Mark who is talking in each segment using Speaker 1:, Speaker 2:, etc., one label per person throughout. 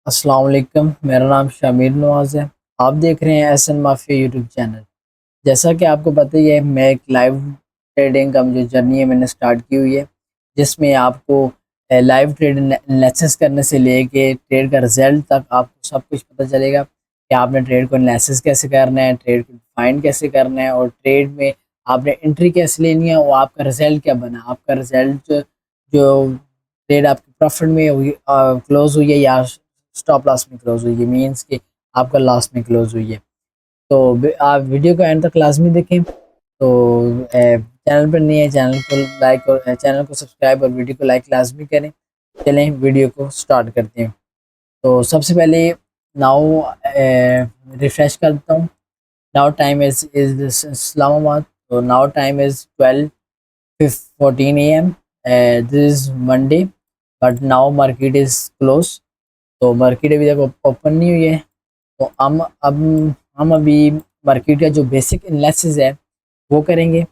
Speaker 1: अस्सलाम वालेकुम। मेरा नाम शामिर नवाज है। आप देख रहे हैं एसएन माफिया यूट्यूब चैनल। जैसा कि आपको पता ही है, मैं एक लाइव ट्रेडिंग का जो जर्नी है मैंने स्टार्ट की हुई है, जिसमें आपको लाइव ट्रेड एनालिसिस करने से लेके ट्रेड का रिजल्ट तक आपको सब कुछ पता चलेगा कि आपने ट्रेड को एनालिसिस कैसे करना है, ट्रेड को फाइंड कैसे करना है, और ट्रेड में आपने एंट्री कैसे लेनी है और आपका रिजल्ट क्या बना। आपका रिजल्ट जो ट्रेड आपकी प्रॉफिट में हुई, क्लोज हुई है या स्टॉप लॉस में क्लोज हुई है, मीन्स कि आपका लॉस में क्लोज हुई है। तो आप वीडियो को एंड तक लाजमी देखें। तो चैनल पर नहीं है, चैनल को लाइक और चैनल को सब्सक्राइब और वीडियो को लाइक लाजमी करें। चलें वीडियो को स्टार्ट करते हैं। तो सबसे पहले नाउ रिफ्रेश करता हूँ। Now time is Islamabad. तो now time is 12:14 AM। This is Monday, but now market is close. तो मार्केट अभी तक ओपन नहीं हुई है। तो हम अभी मार्केट का जो बेसिक एनालिसिस है वो करेंगे।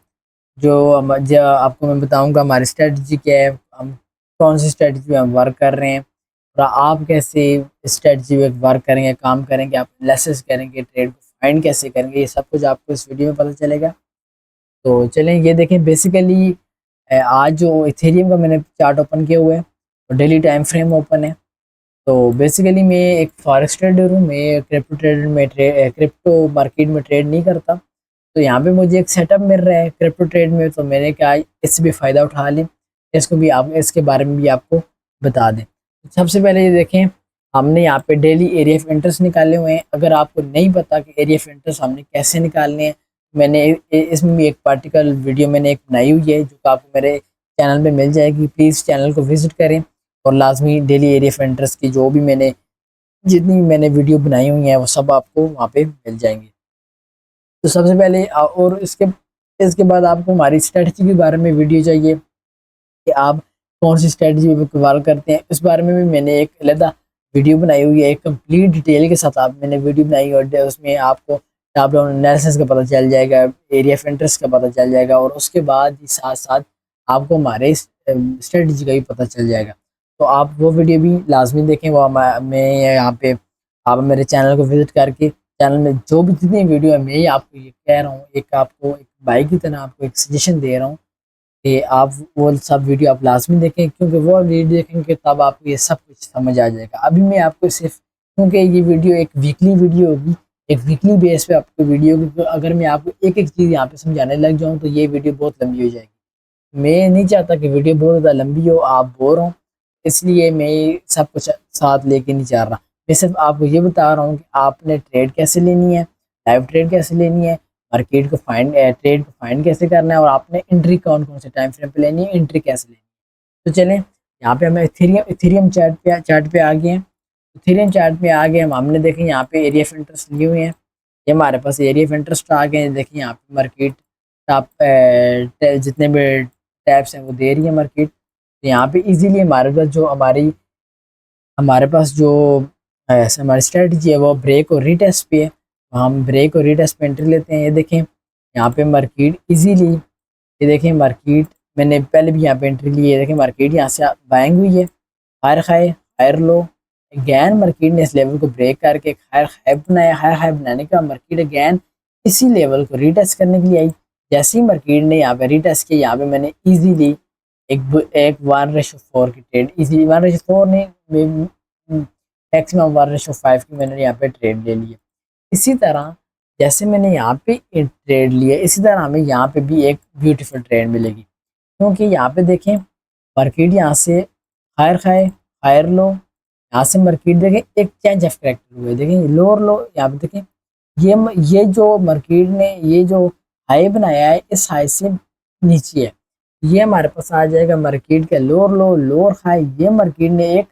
Speaker 1: जो आपको मैं बताऊंगा हमारी स्ट्रेटजी क्या है, हम कौन सी स्ट्रेटजी पे हम वर्क कर रहे हैं, और आप कैसे स्ट्रेटजी पे वर्क करेंगे, काम करेंगे, आप एनालिसिस करेंगे, ट्रेड को फाइंड कैसे करेंगे, ये सब कुछ आपको इस वीडियो में पता चलेगा। तो चलें ये देखें। बेसिकली आज जो इथेरियम का मैंने चार्ट ओपन किया हुआ है और डेली टाइम फ्रेम ओपन है। तो बेसिकली मैं एक फॉरेक्स ट्रेडर हूँ। मैं क्रिप्टो ट्रेडर में क्रिप्टो मार्केट में ट्रेड नहीं करता। तो यहाँ पे मुझे एक सेटअप मिल रहा है क्रिप्टो ट्रेड में, तो मैंने कहा इससे भी फ़ायदा उठा लें, इसको भी आप इसके बारे में भी आपको बता दें। तो सबसे पहले ये देखें, हमने यहाँ पे डेली एरिया ऑफ इंटरेस्ट निकाले हुए हैं। अगर आपको नहीं पता कि एरिया ऑफ इंटरेस्ट हमने कैसे निकालने हैं, मैंने इसमें भी एक पार्टिकल वीडियो मैंने एक बनाई हुई है जो आपको मेरे चैनल पे मिल जाएगी। प्लीज़ चैनल को विजिट करें और लाजमी डेली एरिया ऑफ इंटरेस्ट की जो भी मैंने जितनी भी मैंने वीडियो बनाई हुई हैं वो सब आपको वहाँ पे मिल जाएंगी। तो सबसे पहले और इसके बाद आपको हमारी स्ट्रेटजी के बारे में वीडियो चाहिए कि आप कौन सी स्ट्रेटजी पे वर्क करते हैं। इस बारे में भी मैंने एक अलग वीडियो बनाई हुई है, एक कंप्लीट डिटेल के साथ आप मैंने वीडियो बनाई है, और उसमें आपको टॉप डाउन एनालिसिस का पता चल जाएगा, एरिया ऑफ इंटरेस्ट का पता चल जाएगा, और उसके बाद ही साथ साथ आपको हमारे स्ट्रेटजी का भी पता चल जाएगा। तो आप वो वीडियो भी लाजमी देखें। वो मैं यहाँ पे आप मेरे चैनल को विजिट करके चैनल में जो भी जितनी वीडियो है, मैं ही आपको ये कह रहा हूँ, एक आपको एक भाई की तरह आपको एक सजेशन दे रहा हूँ कि आप वो सब वीडियो आप लाजमी देखें, क्योंकि वो वीडियो देखेंगे तब आपको ये सब कुछ समझ आ जाएगा। अभी मैं आपको सिर्फ, क्योंकि ये वीडियो एक वीकली वीडियो होगी, एक वीकली बेस पे आपको वीडियो होगी, तो अगर मैं आपको एक एक चीज़ यहाँ पे समझाने लग जाऊँ तो ये वीडियो बहुत लंबी हो जाएगी। मैं नहीं चाहता कि वीडियो बहुत ज़्यादा लंबी हो, आप बोर हो, इसलिए मैं सब कुछ साथ लेके नहीं जा रहा। मैं सिर्फ आपको ये बता रहा हूँ कि आपने ट्रेड कैसे लेनी है, लाइव ट्रेड कैसे लेनी है, मार्केट को फाइंड ट्रेड को फाइंड कैसे करना है, और आपने एंट्री कौन कौन से टाइम फ्रेम पे लेनी है, एंट्री कैसे लेनी है। तो चलें यहाँ पे हमें इथेरियम इथेरियम चार्ट पे आ गए हैं। इथेरियम चार्ट पे आ गए हमने देखें यहाँ पे एरिया ऑफ इंटरेस्ट लिए हुए हैं। ये हमारे पास एरिया ऑफ इंटरेस्ट आ गए हैं। देखिए यहाँ पे मार्केट टॉप जितने भी टैब्स हैं वो दे रही है मार्केट। तो यहाँ पे इजीली हमारे पास जो हमारी स्ट्रेटजी है वो ब्रेक और रीटेस्ट पे है। तो हम ब्रेक और रीटेस्ट पे एंट्री लेते हैं। ये देखें यहाँ पे मार्केट इजीली, ये देखें मार्केट मैंने पहले भी यहाँ पे एंट्री ली है। देखें मार्केट यहाँ से बाइंग हुई है, higher high higher low, again market ने इस लेवल को ब्रेक करके हायर हाई बनाया। हायर हाई बनाने का मार्केट अगैन इसी लेवल को रीटेस्ट करने के लिए आई। जैसे ही मार्केट ने यहाँ पे रीटेस्ट किया, यहाँ पे मैंने इजीली एक 1:4 की ट्रेड, इजीली 1:4 नहीं, मैक्सिमम 1:5 की मैंने यहाँ पे ट्रेड ले ली है। इसी तरह जैसे मैंने यहाँ पे ट्रेड लिया, इसी तरह हमें यहाँ पे भी एक ब्यूटीफुल ट्रेड मिलेगी, क्योंकि यहाँ पे देखें मार्केट यहाँ से हायर हाई हायर लो, यहाँ से मार्केट देखें एक चेंज ऑफ करेक्टर हुए। देखें लोअर लो, यहाँ पे देखें ये जो मार्केट ने ये जो हाई बनाया है, इस हाई से नीचे है, ये हमारे पास आ जाएगा मार्केट का लोअर लो लोअर हाई। ये मार्केट ने एक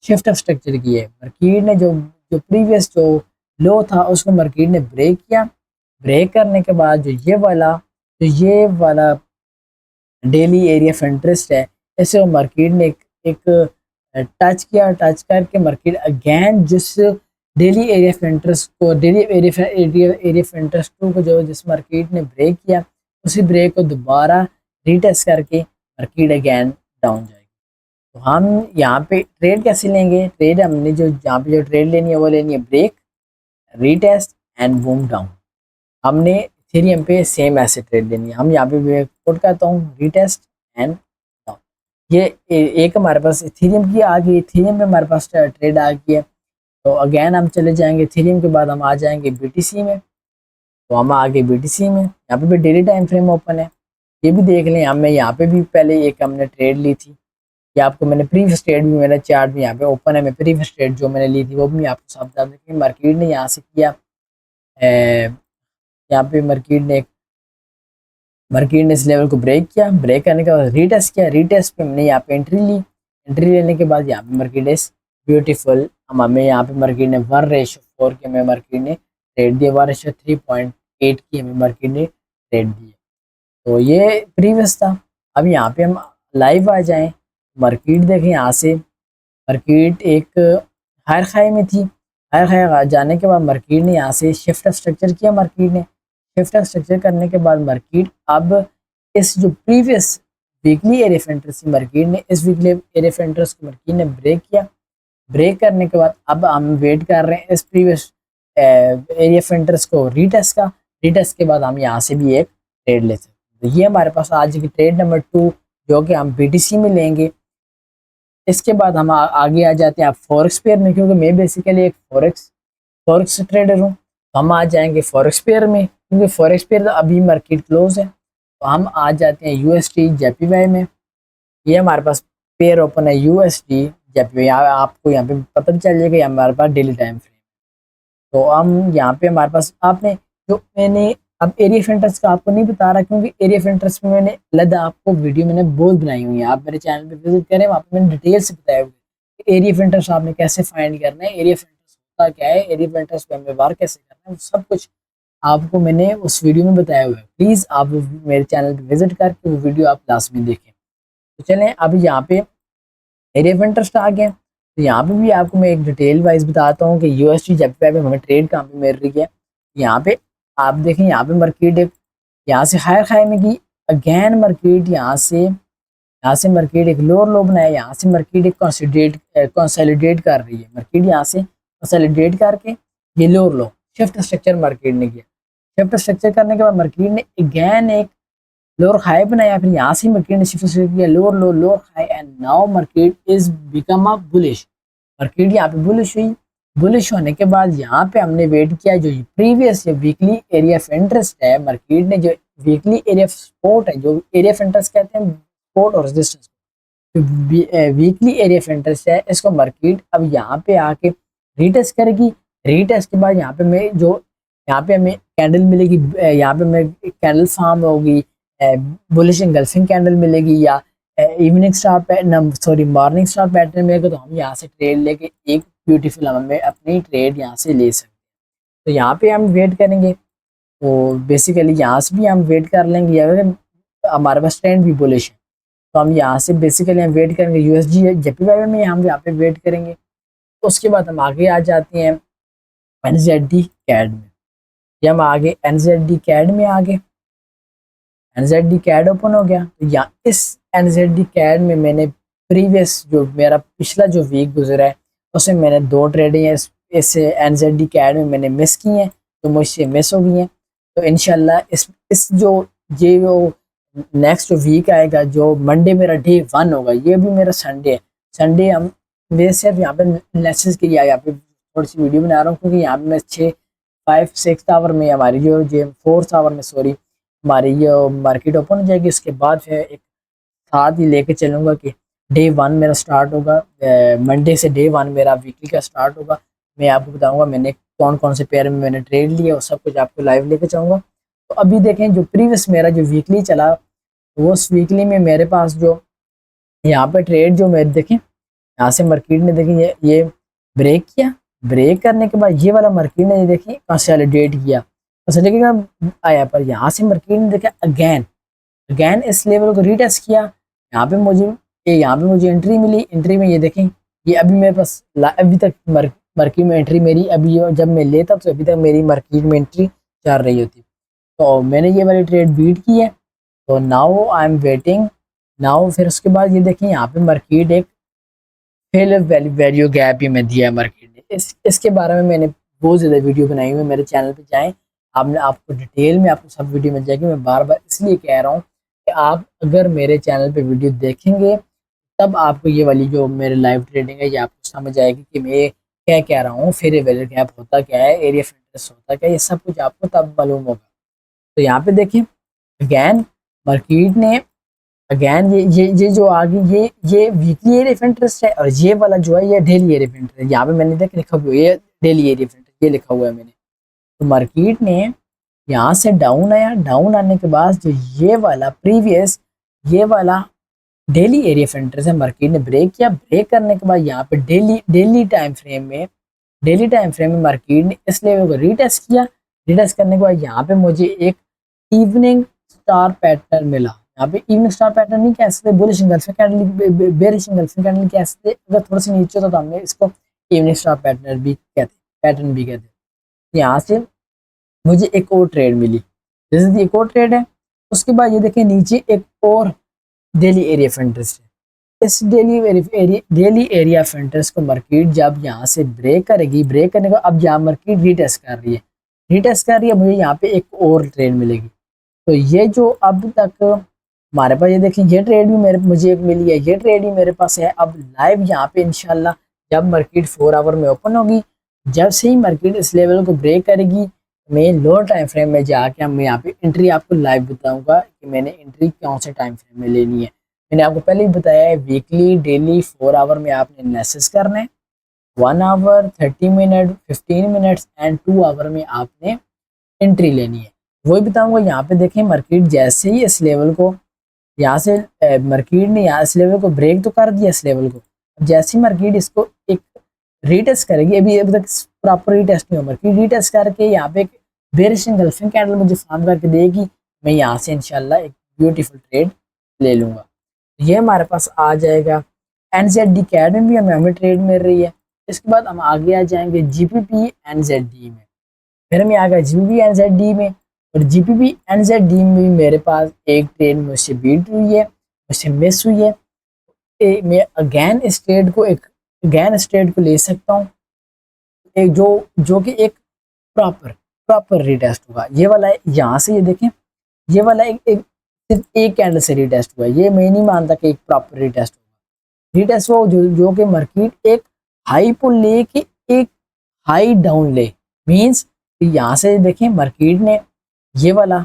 Speaker 1: शिफ्ट ऑफ स्ट्रक्चर की है। मार्केट ने जो जो प्रीवियस जो लो था उसको मार्केट ने ब्रेक किया। ब्रेक करने के बाद जो ये वाला डेली एरिया ऑफ इंटरेस्ट है, ऐसे वो मार्केट ने एक टच किया। टच करके मार्केट अगेन जिस डेली एरिया ऑफ इंटरेस्ट को, डेली एरिया ऑफ इंटरेस्ट को जो जिस मार्केट ने ब्रेक किया, उसी ब्रेक को दोबारा रीटेस्ट करके मार्केट अगेन डाउन जाएगी। तो हम यहाँ पे ट्रेड कैसे लेंगे, ट्रेड हमने जो यहाँ पे जो ट्रेड लेनी है वो लेनी है break, retest and boom down. हमने इथेरियम पे सेम ऐसे ट्रेड लेनी है। हम यहाँ पे मैं कोड करता हूँ रीटेस्ट एंड डाउन। ये एक हमारे पास इथेरियम की आ गई, इथेरियम में हमारे पास ट्रेड आ गई है। तो अगेन हम चले जाएंगे इथेरियम के बाद हम आ जाएंगे बीटीसी में। तो हम आगे बीटीसी में यहाँ पे भी डेली टाइम फ्रेम ओपन है, ये भी देख लें। हमें यहाँ पे भी पहले एक हमने ट्रेड ली थी, ये आपको मैंने प्रीवियस ट्रेड भी मेरा चार्ट भी यहाँ पे ओपन है। मैं प्रीवियस ट्रेड जो मैंने ली थी वो भी आपको सब बता दें। मार्केट ने यहाँ से किया, यहाँ पे मार्केट ने इस लेवल को ब्रेक किया, ब्रेक करने के बाद रीटेस्ट किया, रीटेस्ट पे हमने यहाँ पे एंट्री ली, एंट्री लेने के बाद यहाँ पे मार्केट इज ब्यूटीफुल। हमें यहाँ पे मार्केट ने 1:4 की हमें मार्केट ने ट्रेड दिया, 1:3.8 की हमें मार्केट ने ट्रेड दी। तो ये प्रीवियस था। अब यहाँ पे हम लाइव आ जाएं, मार्केट देखें। यहाँ से मार्केट एक हायर हाई में थी, हायर हाई जाने के बाद मार्केट ने यहाँ से शिफ्ट स्ट्रक्चर किया, मार्केट ने शिफ्ट स्ट्रक्चर करने के बाद मार्केट अब इस जो प्रीवियस वीकली एरिया फेंटर्स थी, मार्केट ने इस वीकली एरिया फेंटर्स को मार्केट ने ब्रेक किया। ब्रेक करने के बाद अब हम वेट कर रहे हैं इस प्रीवियस एरिया फेंटर्स को रीटेस्ट का। रीटेस्ट के बाद हम यहाँ से भी एक ट्रेड ले सकते हैं। तो ये हमारे पास आज की ट्रेड नंबर 2 जो कि हम बीटीसी में लेंगे। इसके बाद हम आगे आ जाते हैं फॉरेक्स पेयर में, क्योंकि मैं बेसिकली एक फॉरेक्स ट्रेडर हूँ। तो हम आ जाएंगे फॉरेक्स पेयर में, क्योंकि फॉरेक्स पेयर अभी मार्केट क्लोज है। तो हम आ जाते हैं यूएसडी जेपीवाई में। ये हमारे पास पेयर ओपन है यूएसडी जेपीवाई। आपको यहाँ पे पता भी चल जाएगा हमारे पास डेली टाइम फ्रेम। तो हम यहाँ पे हमारे पास आपने जो मैंने अब एरिया फेंटर्स का आपको नहीं बता रहा, क्योंकि एरिया फेंटर्स में मैंने अलग आपको वीडियो मैंने बहुत बनाई हुई है। आप मेरे चैनल पे विजिट करें, वहाँ पे मैंने डिटेल से बताया हुआ है एरिया फेंटर्स आपने कैसे फाइंड करना है, एरिया फेंटर्स होता क्या है, एरिया फेंटर्स पे हमें वार कैसे करना है, सब कुछ आपको मैंने उस वीडियो में बताया हुआ है। प्लीज़ आप मेरे चैनल पर विजिट करके वो वीडियो आप लास्ट में देखें। तो चलें अब यहाँ पे एरिया फेंटर्स आ गए। तो यहाँ पे भी आपको मैं एक डिटेल वाइज बताता हूँ कि यूएसडी जेपीवाई पे हमें ट्रेड कहाँ पे मिल रही है। यहाँ पे आप देखें, यहाँ पे मार्केट एक यहाँ से हायर हाई में की, अगेन मार्केट यहाँ से मार्केट एक लोअर लो बनाया, यहाँ से मार्केट एक कंसोलिडेट कर रही है। मार्केट यहाँ से कंसोलिडेट करके ये लोअर लो शिफ्ट स्ट्रक्चर मार्केट ने किया। शिफ्ट स्ट्रक्चर करने के बाद मार्केट ने अगेन एक लोअर हाई बनाया, फिर यहाँ से मार्केट ने शिफ्ट किया lower low lower high and now market is become a bullish. Market यहाँ पे बुलिश हुई, बुलिश होने के बाद यहाँ पे हमने वेट किया जो previous weekly area of interest है। मार्केट ने जो वीकली एरिया ऑफ सपोर्ट है, जो एरिया ऑफ इंटरेस्ट कहते हैं सपोर्ट और resistance, weekly area of interest है, इसको मार्केट अब यहाँ पे आके रीटेस्ट करेगी। रीटेस्ट के बाद यहाँ पे मैं जो यहाँ पे हमें कैंडल मिलेगी, यहाँ पे हमें कैंडल फार्म होगी, बुलिश इंगल्फिंग कैंडल मिलेगी या evening star sorry morning star pattern मिलेगा। तो हम यहाँ से ट्रेड लेके एक ब्यूटीफुल हमें अपनी ट्रेड यहाँ से ले सकते हैं। तो यहाँ पे हम वेट करेंगे, तो बेसिकली यहाँ से भी हम वेट कर लेंगे। अगर हमारे पास ट्रेंड भी बुलिश है तो हम यहाँ से बेसिकली हम वेट करेंगे यूएसडी जेपीवाई में, हम यहाँ पे वेट करेंगे। उसके बाद हम आगे आ जाते हैं एनजेडी कैड में। ये हम आगे एनजेडी कैड में आगे एनजेडी कैड ओपन हो गया। तो यहाँ इस एनजेडी कैड में मैंने प्रीवियस जो मेरा पिछला जो वीक गुजरा है उसमें मैंने 2 ट्रेडें इस एनजेडी कैड में मैंने मिस की हैं, तो मुझसे मिस हो गई हैं। तो इंशाल्लाह इस जो ये वो नेक्स्ट जो वीक आएगा, जो मंडे मेरा डे 1 होगा, ये भी मेरा संडे है। संडे हम मैं सिर्फ यहाँ पे लेसन्स के लिए यहाँ पे थोड़ी सी वीडियो बना रहा हूँ, क्योंकि यहाँ पे मैं 5-6 आवर में हमारी जो 4th आवर में सॉरी हमारी ये मार्केट ओपन हो जाएगी। उसके बाद फिर एक साथ ही लेके चलूँगा कि डे 1 मेरा स्टार्ट होगा, मंडे से डे 1 मेरा वीकली का स्टार्ट होगा। मैं आपको बताऊंगा मैंने कौन कौन से पेयर में मैंने ट्रेड लिया और सब कुछ आपको लाइव लेके जाऊँगा। तो अभी देखें जो प्रीवियस मेरा जो वीकली चला, वो उस वीकली में मेरे पास जो यहाँ पे ट्रेड जो मेरे देखें, यहाँ से मार्केट ने देखें ये ब्रेक किया, ब्रेक करने के बाद ये वाला मार्केट ने देखिए कंसोलिडेट किया, कंसोलिडेट आया, पर यहाँ से मार्केट ने देखा अगेन इस लेवल को रीटेस्ट किया। यहाँ पे मुझे एंट्री मिली, एंट्री में ये देखें ये अभी मेरे पास अभी तक मार्केट में एंट्री मेरी अभी जब मैं लेता तो अभी तक मेरी मार्केट में एंट्री चल रही होती। तो मैंने ये वाली ट्रेड बीट की है। तो now I am waiting now. फिर उसके बाद ये देखें यहाँ पे मार्केट एक फेलियर वैल्यू गैप ये मैं दिया है मार्केट ने। इसके बारे में मैंने बहुत ज़्यादा वीडियो बनाई हुई है, मेरे चैनल पे जाएं, आपने आपको डिटेल में आपको सब वीडियो मिल जाएगी। मैं बार बार इसलिए कह रहा हूँ कि आप अगर मेरे चैनल पे वीडियो देखेंगे तब आपको ये वाली जो मेरे लाइव ट्रेडिंग है ये आपको समझ आएगी कि मैं क्या कह रहा हूँ, फेयर वैल्यू गैप होता क्या है, एरिया ऑफ इंटरेस्ट होता क्या है, ये सब कुछ आपको तब मालूम होगा। तो यहाँ पे देखिए अगैन मार्केट ने अगैन ये जो आगे ये वीकली एरिया ऑफ इंटरेस्ट है और ये वाला जो है ये डेली एरिया ऑफ इंटरेस्ट है। यहाँ पे मैंने देख लिखा हुआ है ये डेली एरिया ऑफ इंटरेस्ट, ये लिखा हुआ है मैंने। तो मार्केट ने यहाँ से डाउन आया, डाउन आने के बाद जो ये वाला प्रीवियस ये वाला डेली एरिया ऑफ इंटरेस्ट है मार्केट ने ब्रेक किया। ब्रेक करने के बाद यहाँ पे डेली टाइम फ्रेम में मार्केट ने इस लेवल को रीटेस्ट किया। रीटेस्ट करने के बाद यहाँ पे मुझे एक इवनिंग स्टार पैटर्न मिला। यहाँ पे इवनिंग स्टार पैटर्न नहीं कह सकते, bullish engulfing candle, bearish engulfing candle कह सकते। अगर थोड़ा सा नीचे तो हमने इसको इवनिंग स्टार पैटर्न भी कहते। यहाँ से मुझे एक और ट्रेड मिली, जैसे एक और ट्रेड है। उसके बाद ये देखें नीचे एक और डेली एरिया ऑफ इंटरेस्ट है। इस डेली एरिया ऑफ इंटरेस्ट को मार्केट जब यहाँ से ब्रेक करेगी, ब्रेक करने का अब यहाँ मार्केट रीटेस्ट कर रही है, मुझे यहाँ पे एक और ट्रेड मिलेगी। तो ये जो अब तक हमारे पास ये देखिए ये ट्रेड भी मुझे एक मिली है, ये ट्रेड भी मेरे पास है। अब लाइव यहाँ पे इंशाल्लाह जब मार्केट 4 आवर में ओपन होगी, जब से ही मार्केट इस लेवल को ब्रेक करेगी, मैं लोअर टाइम फ्रेम में जाके मैं यहाँ पे एंट्री आपको लाइव बताऊंगा कि मैंने एंट्री कौन से टाइम फ्रेम में लेनी है। मैंने आपको पहले ही बताया है वीकली डेली 4 आवर में आपने एनालिसिस करना है, 1 hour 30 minute 15 minutes and 2 hour में आपने एंट्री लेनी है। वही बताऊंगा। यहाँ पे देखें मार्केट जैसे ही इस लेवल को यहाँ से मार्केट ने यहाँ इस लेवल को ब्रेक तो कर दिया इस लेवल को, जैसे ही मार्केट इसको एक रीटेस्ट करेगी, अभी तक प्रॉपर रीटेस्ट नहीं हो, मार्केट रीटेस्ट करके यहाँ पे एक बेरिश एंगल्फिंग कैंडल मुझे फॉर्म करके देगी, मैं यहाँ से इंशाल्लाह एक ब्यूटीफुल ट्रेड ले लूँगा। ये हमारे पास आ जाएगा। NZD कैड में भी हमें ट्रेड मिल रही है। इसके बाद हम आगे आ जाएंगे GBP NZD में, फिर मैं आ गया GBP NZD में, और GBP NZD में भी मेरे पास एक ट्रेड मुझसे बीट हुई है, मुझसे मिस हुई है। मैं अगैन इस ट्रेड को ले सकता हूँ, एक जो कि एक प्रॉपर रीटेस्ट होगा। ये वाला यहाँ से ये देखें, ये वाला सिर्फ एक कैंडल से रीटेस्ट हुआ है, ये मैं नहीं मानता कि एक प्रॉपर रीटेस्ट होगा। रीटेस्ट वो जो कि मार्केट एक हाई पुल ले के एक हाई डाउन ले, मींस यहाँ से देखें मार्केट ने ये वाला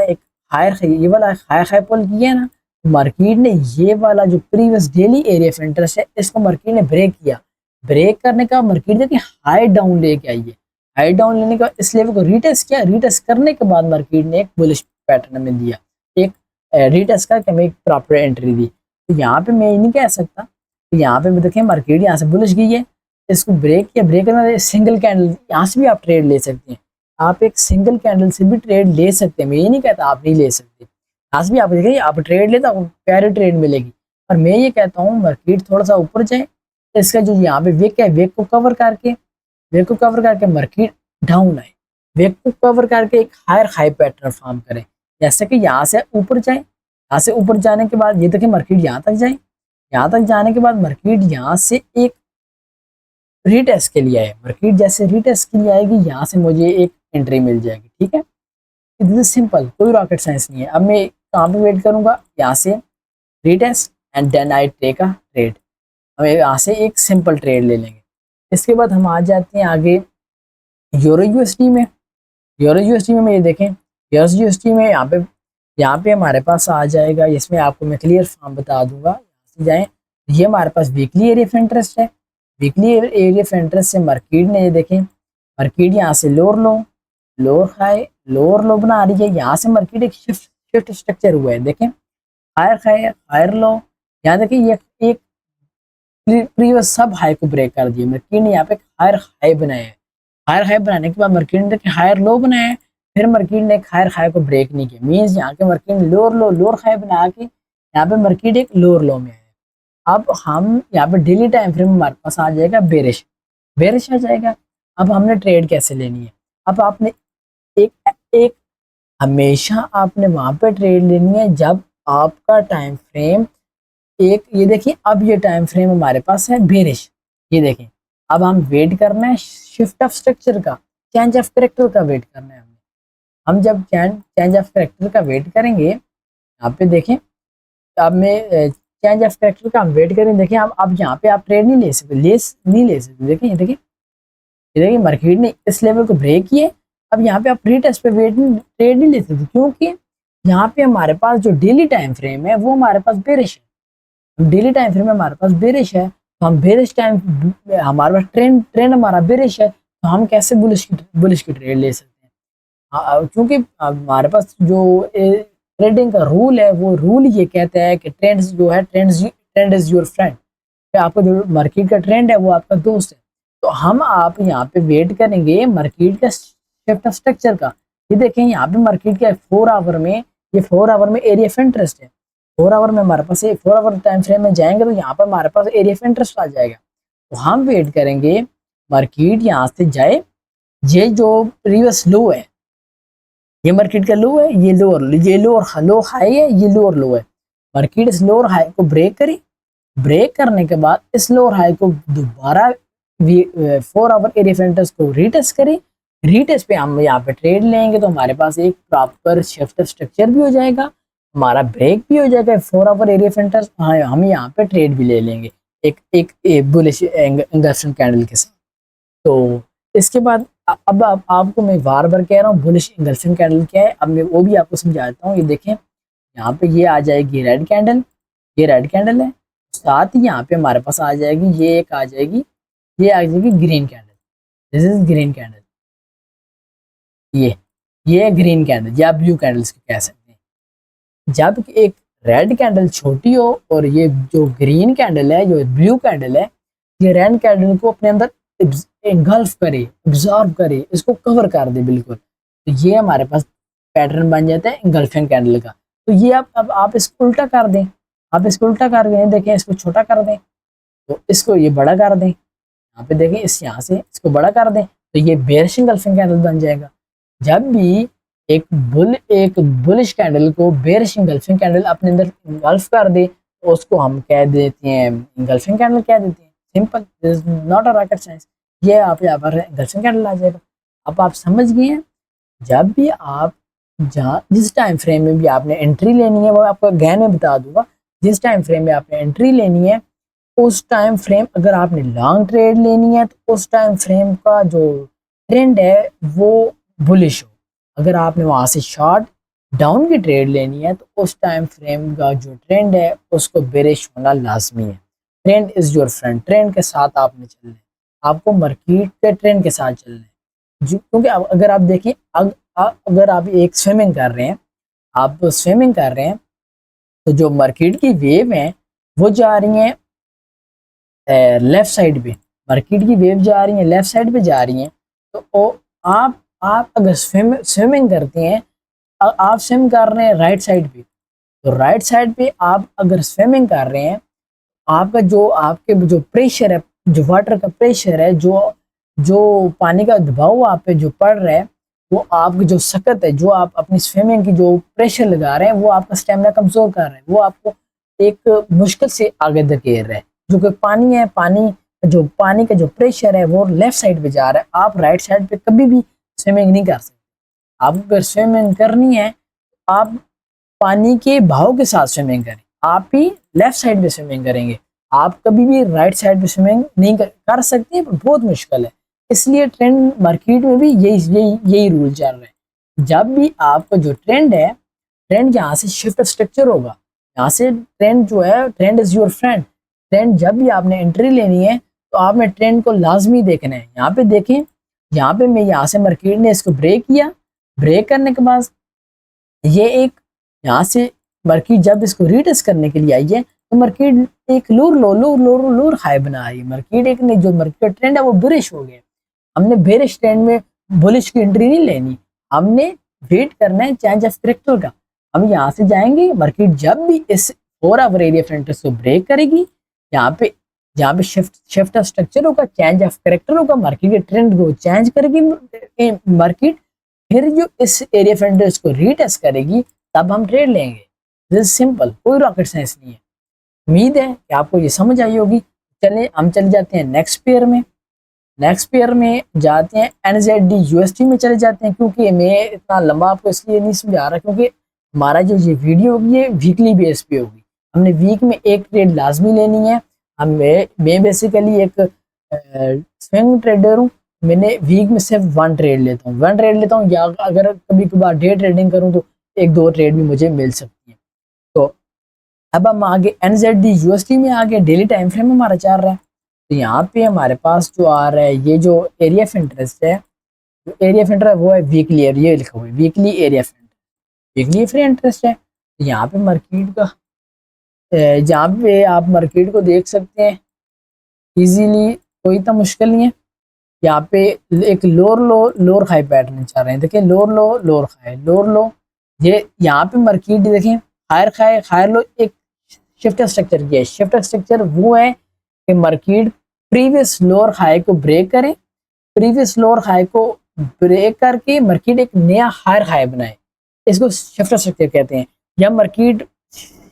Speaker 1: एक हाई पुल किया ना, मार्केट ने ये वाला जो previous daily area of interest है इसको मार्केट ने ब्रेक किया। ब्रेक करने का मार्केट देखिए हाई डाउन लेके आई है, हाई डाउन लेने का इस लेवल को रीटेस्ट किया। रीटेस्ट करने के बाद मार्केट ने एक बुलिश पैटर्न में दिया, एक रीटेस्ट करके हमें एक प्रॉपर एंट्री दी। तो यहाँ पे मैं ये नहीं कह सकता, तो यहाँ पे देखें मार्केट यहाँ से बुलिश गई है, इसको ब्रेक किया। ब्रेक करना सिंगल कैंडल, यहाँ से भी आप ट्रेड ले सकते हैं, आप एक सिंगल कैंडल से भी ट्रेड ले सकते हैं। मैं ये नहीं कहता आप नहीं ले सकते, यहाँ से भी आप देखिए आप ट्रेड लेते आपको प्यारी ट्रेड मिलेगी। और मैं ये कहता हूँ मार्केट थोड़ा सा ऊपर जाए, इसका जो यहाँ पे विक है विक को कवर करके मार्केट डाउन आए, विक को कवर करके एक हाई पैटर्न फॉर्म करें, जैसे कि यहाँ से ऊपर जाए। यहाँ से ऊपर जाने के बाद ये देखिए मार्केट यहाँ तक जाए, यहाँ तक जाने के बाद मार्केट यहाँ से एक रीटेस्ट के लिए आए, मार्केट जैसे रीटेस्ट के लिए आएगी यहाँ से मुझे एक एंट्री मिल जाएगी। ठीक है, दिस इज सिंपल, कोई रॉकेट साइंस नहीं है। अब मैं कहाँ पे वेट करूँगा, यहाँ से retest and then I take a trade, हम यहाँ से एक सिंपल ट्रेड ले लेंगे। इसके बाद हम आ जाते हैं आगे यूरो यूएसडी में। ये देखें यूरो यूएसडी में यहाँ पे हमारे पास आ जाएगा, इसमें आपको मैं क्लियर फॉर्म बता दूंगा। यहाँ से जाएँ, ये हमारे पास वीकली एरिया ऑफ इंटरेस्ट है। वीकली एरिया ऑफ इंटरेस्ट से मार्केट ने ये देखें मार्केट यहाँ से लोअर हाई लोअर लो बना रही है। यहाँ से मार्केट एक शिफ्ट स्ट्रक्चर हुआ है, देखें हायर लो। यहाँ देखें ये एक प्रीवियस सब हाई को ब्रेक कर दिया, मार्केट ने यहाँ पे हायर हाई बनाया है। हायर हाई बनाने के बाद मार्केट ने देखिए हायर लो बनाया है, फिर मार्केट ने एक हायर हाई को ब्रेक नहीं किया, मीन्स यहाँ के मार्केट ने लोअर हाई बना के यहाँ पे मार्केट एक लोअर लो में आया। अब हम यहाँ पे डेली टाइम फ्रेम में हमारे पास आ जाएगा बेरिश आ जाएगा। अब हमने ट्रेड कैसे लेनी है, अब आपने एक हमेशा आपने वहां पे ट्रेड लेनी है जब आपका टाइम फ्रेम एक ये देखिए, अब ये टाइम फ्रेम हमारे पास है बेरिश। ये देखें, अब हम वेट करना है शिफ्ट ऑफ स्ट्रक्चर का, चेंज ऑफ करेक्टर का वेट करना है हमें। हम जब चेंज ऑफ करेक्टर का वेट करेंगे, यहाँ पे देखें, अब मैं चेंज ऑफ करेक्टर का हम वेट करें, देखें अब यहाँ पे आप ट्रेड नहीं ले सकते, नहीं ले सकते। देखिए ये देखिए मार्केट ने इस लेवल को ब्रेक किए। अब यहाँ पे आप प्री टेस्ट पे ट्रेड नहीं ले सकते, क्योंकि यहाँ पे हमारे पास जो डेली टाइम फ्रेम है वो हमारे पास बेरिश है। डेली टाइम फ्रेम हमारे पास बेरिश है, तो हम बेरिश टाइम, हमारे पास ट्रेंड ट्रेंड हमारा बेरिश है, तो हम कैसे बुलिश की ट्रेड ले सकते हैं? क्योंकि हमारे पास जो ट्रेडिंग का रूल है, वो रूल ये कहता है कि ट्रेंड्स जो है, ट्रेंड इज योर फ्रेंड। आपका जो मार्केट का ट्रेंड है वो आपका दोस्त है। तो हम आप यहाँ पे वेट करेंगे मार्केट का शिफ्ट स्ट्रक्चर का। ये देखें यहाँ पे मार्केट का 4 आवर में, ये 4 आवर में एरिया ऑफ इंटरेस्ट है। 4 आवर में हमारे पास 4 आवर टाइम फ्रेम में जाएंगे तो यहाँ पर हमारे पास एरिया ऑफ इंटरेस्ट आ जाएगा। तो हम वेट करेंगे मार्केट यहाँ से जाए, ये जो प्रीवियस लो है, ये मार्केट का लो है, ये लोअर लो हाई है, ये लोअर लो है। मार्केट इस लोअर हाई को ब्रेक करी, ब्रेक करने के बाद इस लोअर हाई को दोबारा 4 आवर एरिया ऑफ इंटरेस्ट को रीटेस्ट करी। रीटेस्ट पे हम यहाँ पे ट्रेड लेंगे तो हमारे पास एक प्रॉपर शिफ्ट स्ट्रक्चर भी हो जाएगा, हमारा ब्रेक भी हो जाएगा 4 आवर एरिया ऑफ इंटरेस्ट। हाँ, हम यहाँ पे ट्रेड भी ले लेंगे एक बुलिश इंगल्फिंग कैंडल के साथ। तो इसके बाद अब आपको मैं बार बार कह रहा हूँ बुलिश इंगल्फिंग कैंडल क्या है, अब मैं वो भी आपको समझाता हूँ। ये देखें, यहाँ पे ये आ जाएगी रेड कैंडल, ये रेड कैंडल है। साथ ही यहाँ पे हमारे पास आ जाएगी, ये एक आ जाएगी, ये आ जाएगी green candle. This is green candle, ये ग्रीन कैंडल या ब्लू कैंडल्स कह सकते हैं। जब एक रेड कैंडल छोटी हो और ये जो ग्रीन कैंडल है, जो ब्लू कैंडल है, ये रेड कैंडल को अपने अंदर इंगल्फ करे, एब्जॉर्ब करे, इसको कवर कर दे बिल्कुल, तो ये हमारे पास पैटर्न बन जाता है इंगल्फिंग कैंडल का। तो ये अब आप इसको उल्टा कर दें, आप इसको उल्टा कर दें, देखें इसको छोटा कर दें तो इसको ये बड़ा कर दें, यहाँ पे देखें इस यहाँ से इसको बड़ा कर दें तो ये बेयरिश इंगल्फिंग कैंडल बन जाएगा। जब भी एक बुलिश कैंडल को बेयरिश इंगल्फिंग कैंडल अपने अंदर इंगल्फ कर दे तो उसको हम कह देते हैं इंगल्फिंग कैंडल कह देते हैं। Simple, this is not a rocket science. ये आप यहाँ पर इंगल्फिंग कैंडल आ जाएगा। अब आप समझ गए हैं, जब भी आप जिस टाइम फ्रेम में भी आपने एंट्री लेनी है, वो आपको गहन में बता दूंगा, जिस टाइम फ्रेम में आपने एंट्री लेनी है उस टाइम फ्रेम, अगर आपने लॉन्ग ट्रेड लेनी है तो उस टाइम फ्रेम का जो ट्रेंड है वो बुलिश हो। अगर आपने वहां से शॉर्ट डाउन की ट्रेड लेनी है तो उस टाइम फ्रेम का जो ट्रेंड है उसको बेरिश होना लाजमी है। Trend is your friend, trend के साथ आपने चलना है, आपको मार्केट के ट्रेंड के साथ चलना है। क्योंकि अगर आप देखें, अगर आप एक स्विमिंग कर रहे हैं, आप स्विमिंग कर रहे हैं तो जो मार्केट की वेव है वो जा रही है लेफ्ट साइड पे, मार्केट की वेव जा रही है लेफ्ट साइड पे जा रही हैं। तो आप अगर स्विमिंग करते हैं, आप स्विम कर रहे हैं राइट साइड पे, तो राइट साइड पे आप अगर स्विमिंग कर रहे हैं, आपका जो आपके जो प्रेशर है, जो वाटर का प्रेशर है, जो पानी का दबाव आप पे जो पड़ रहा है, वो आपकी जो सकत है, जो आप अपनी स्विमिंग की जो प्रेशर लगा रहे हैं, वो आपका स्टेमिना कमजोर कर रहा है, वो आपको एक मुश्किल से आगे धकेल रहा है। जो कि पानी है, पानी का जो प्रेशर है वो लेफ्ट साइड पे जा रहा है, आप राइट साइड पे कभी भी स्विमिंग नहीं कर सकते। आपको अगर स्विमिंग करनी है आप पानी के बहाव के साथ स्विमिंग करें, आप ही लेफ्ट साइड पे स्विमिंग करेंगे, आप कभी भी राइट साइड पे स्विमिंग नहीं कर सकते, बहुत मुश्किल है। इसलिए ट्रेंड मार्केट में भी यही रूल चल रहा है। जब भी आपका जो ट्रेंड है, ट्रेंड यहाँ से शिफ्ट स्ट्रक्चर होगा, यहाँ से ट्रेंड जो है, trend is your friend. Trend जब भी आपने एंट्री लेनी है तो आपने ट्रेंड को लाजमी देखना है। यहाँ पे देखें, यहाँ पे मैं यहाँ से मार्केट ने इसको ब्रेक किया, ब्रेक करने के बाद ये एक यहाँ से मार्केट जब इसको रीटेस्ट करने के लिए आई है तो मार्केट एक लोर हाई बना रही है। मार्केट एक ने जो मार्केट ट्रेंड है वो बेरिश हो गया। हमने बेरिश ट्रेंड में बुलिश की एंट्री नहीं लेनी, हमने वेट करना है चेंज ऑफ करेक्टर का। हम यहाँ से जाएंगे, मार्केट जब भी इस 4 आवर एरिया ऑफ इंटरेस्ट को ब्रेक करेगी, यहाँ पे शिफ्ट स्ट्रक्चर होगा, चेंज ऑफ करेक्टर होगा, मार्केट के ट्रेंड को चेंज करेगी मार्केट, फिर जो इस एरिया ऑफ इंटरेस्ट को रीटेस्ट करेगी तब हम ट्रेड लेंगे। दिस सिंपल, कोई रॉकेट साइंस नहीं है। उम्मीद है कि आपको ये समझ आई होगी। चले हम चले जाते हैं नेक्स्ट पेयर में। नेक्स्ट पेयर में जाते हैं NZD USD में चले जाते हैं, क्योंकि मैं इतना लंबा आपको इसलिए नहीं समझा रहा क्योंकि हमारा जो ये वीडियो होगी ये वीकली बेस पे होगी। हमने वीक में एक ट्रेड लाजमी लेनी है। मैं बेसिकली एक स्विंग ट्रेडर हूँ। मैंने वीक में सिर्फ वन ट्रेड लेता हूँ, या अगर कभी कभार डे ट्रेडिंग करूँ तो एक दो ट्रेड भी मुझे मिल सकती है। तो अब हम आगे NZD USD में आगे डेली टाइम फ्रेम हमारा चल रहा है। तो यहाँ पे हमारे पास जो आ रहा है ये जो एरिया ऑफ इंटरेस्ट है, जो एरिया ऑफ इंटरेस्ट वो है वीकली, ये लिखा हुआ है weekly area of interest, weekly free interest है। तो यहाँ पे मार्केट का जहाँ पे आप मार्केट को देख सकते हैं इजीली, कोई इतना मुश्किल नहीं है। यहाँ पे एक लोअर हाई पैटर्न चल रहे हैं, देखिए लोअर हाई लोअर लो। ये यहाँ पे मार्केट देखें हायर हाई हायर लो, एक शिफ्ट स्ट्रक्चर किया है। शिफ्ट स्ट्रक्चर वो है कि मार्केट प्रीवियस लोअर हाई को ब्रेक करें, प्रीवियस लोअर हाई को ब्रेक करके मार्केट एक नया हायर हाई बनाए, इसको शिफ्ट स्ट्रक्चर कहते हैं। या मार्केट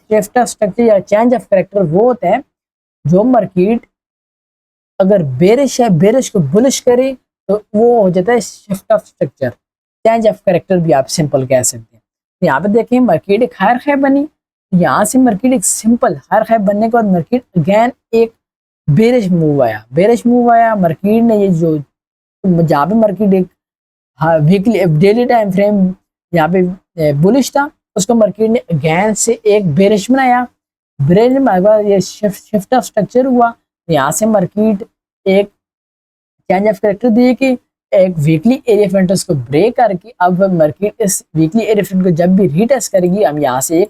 Speaker 1: शिफ्ट स्ट्रक्चर या चेंज ऑफ करेक्टर वो होता है जो मार्केट अगर बेरिश है, बेरिश को बुलिश करे तो वो हो जाता है shift of structure, change of character भी आप सिंपल कह सकते हैं। तो यहाँ पे देखें मार्केट एक हायर हाई बनी, यहाँ से मार्केट एक सिंपल हायर हाई बनने के बाद मार्केट अगेन एक बेरिश मूव आया, मार्केट ने ये जो जहाँ पे मार्केट एक वीकली डेली टाइम फ्रेम यहाँ पे बुलिश था, उसको मार्केट ने अगेन से एक बेरिश बनाया। बेरिश में ये शिफ्ट ऑफ स्ट्रक्चर हुआ, यहाँ से मार्केट एक चेंज ऑफ करेक्टर दिए कि एक वीकली एरिया ऑफ इंटरेस्ट को ब्रेक करके अब मार्केट इस वीकली एरिया ऑफ इंटरेस्ट को जब भी रीटेस्ट करेगी हम यहाँ से एक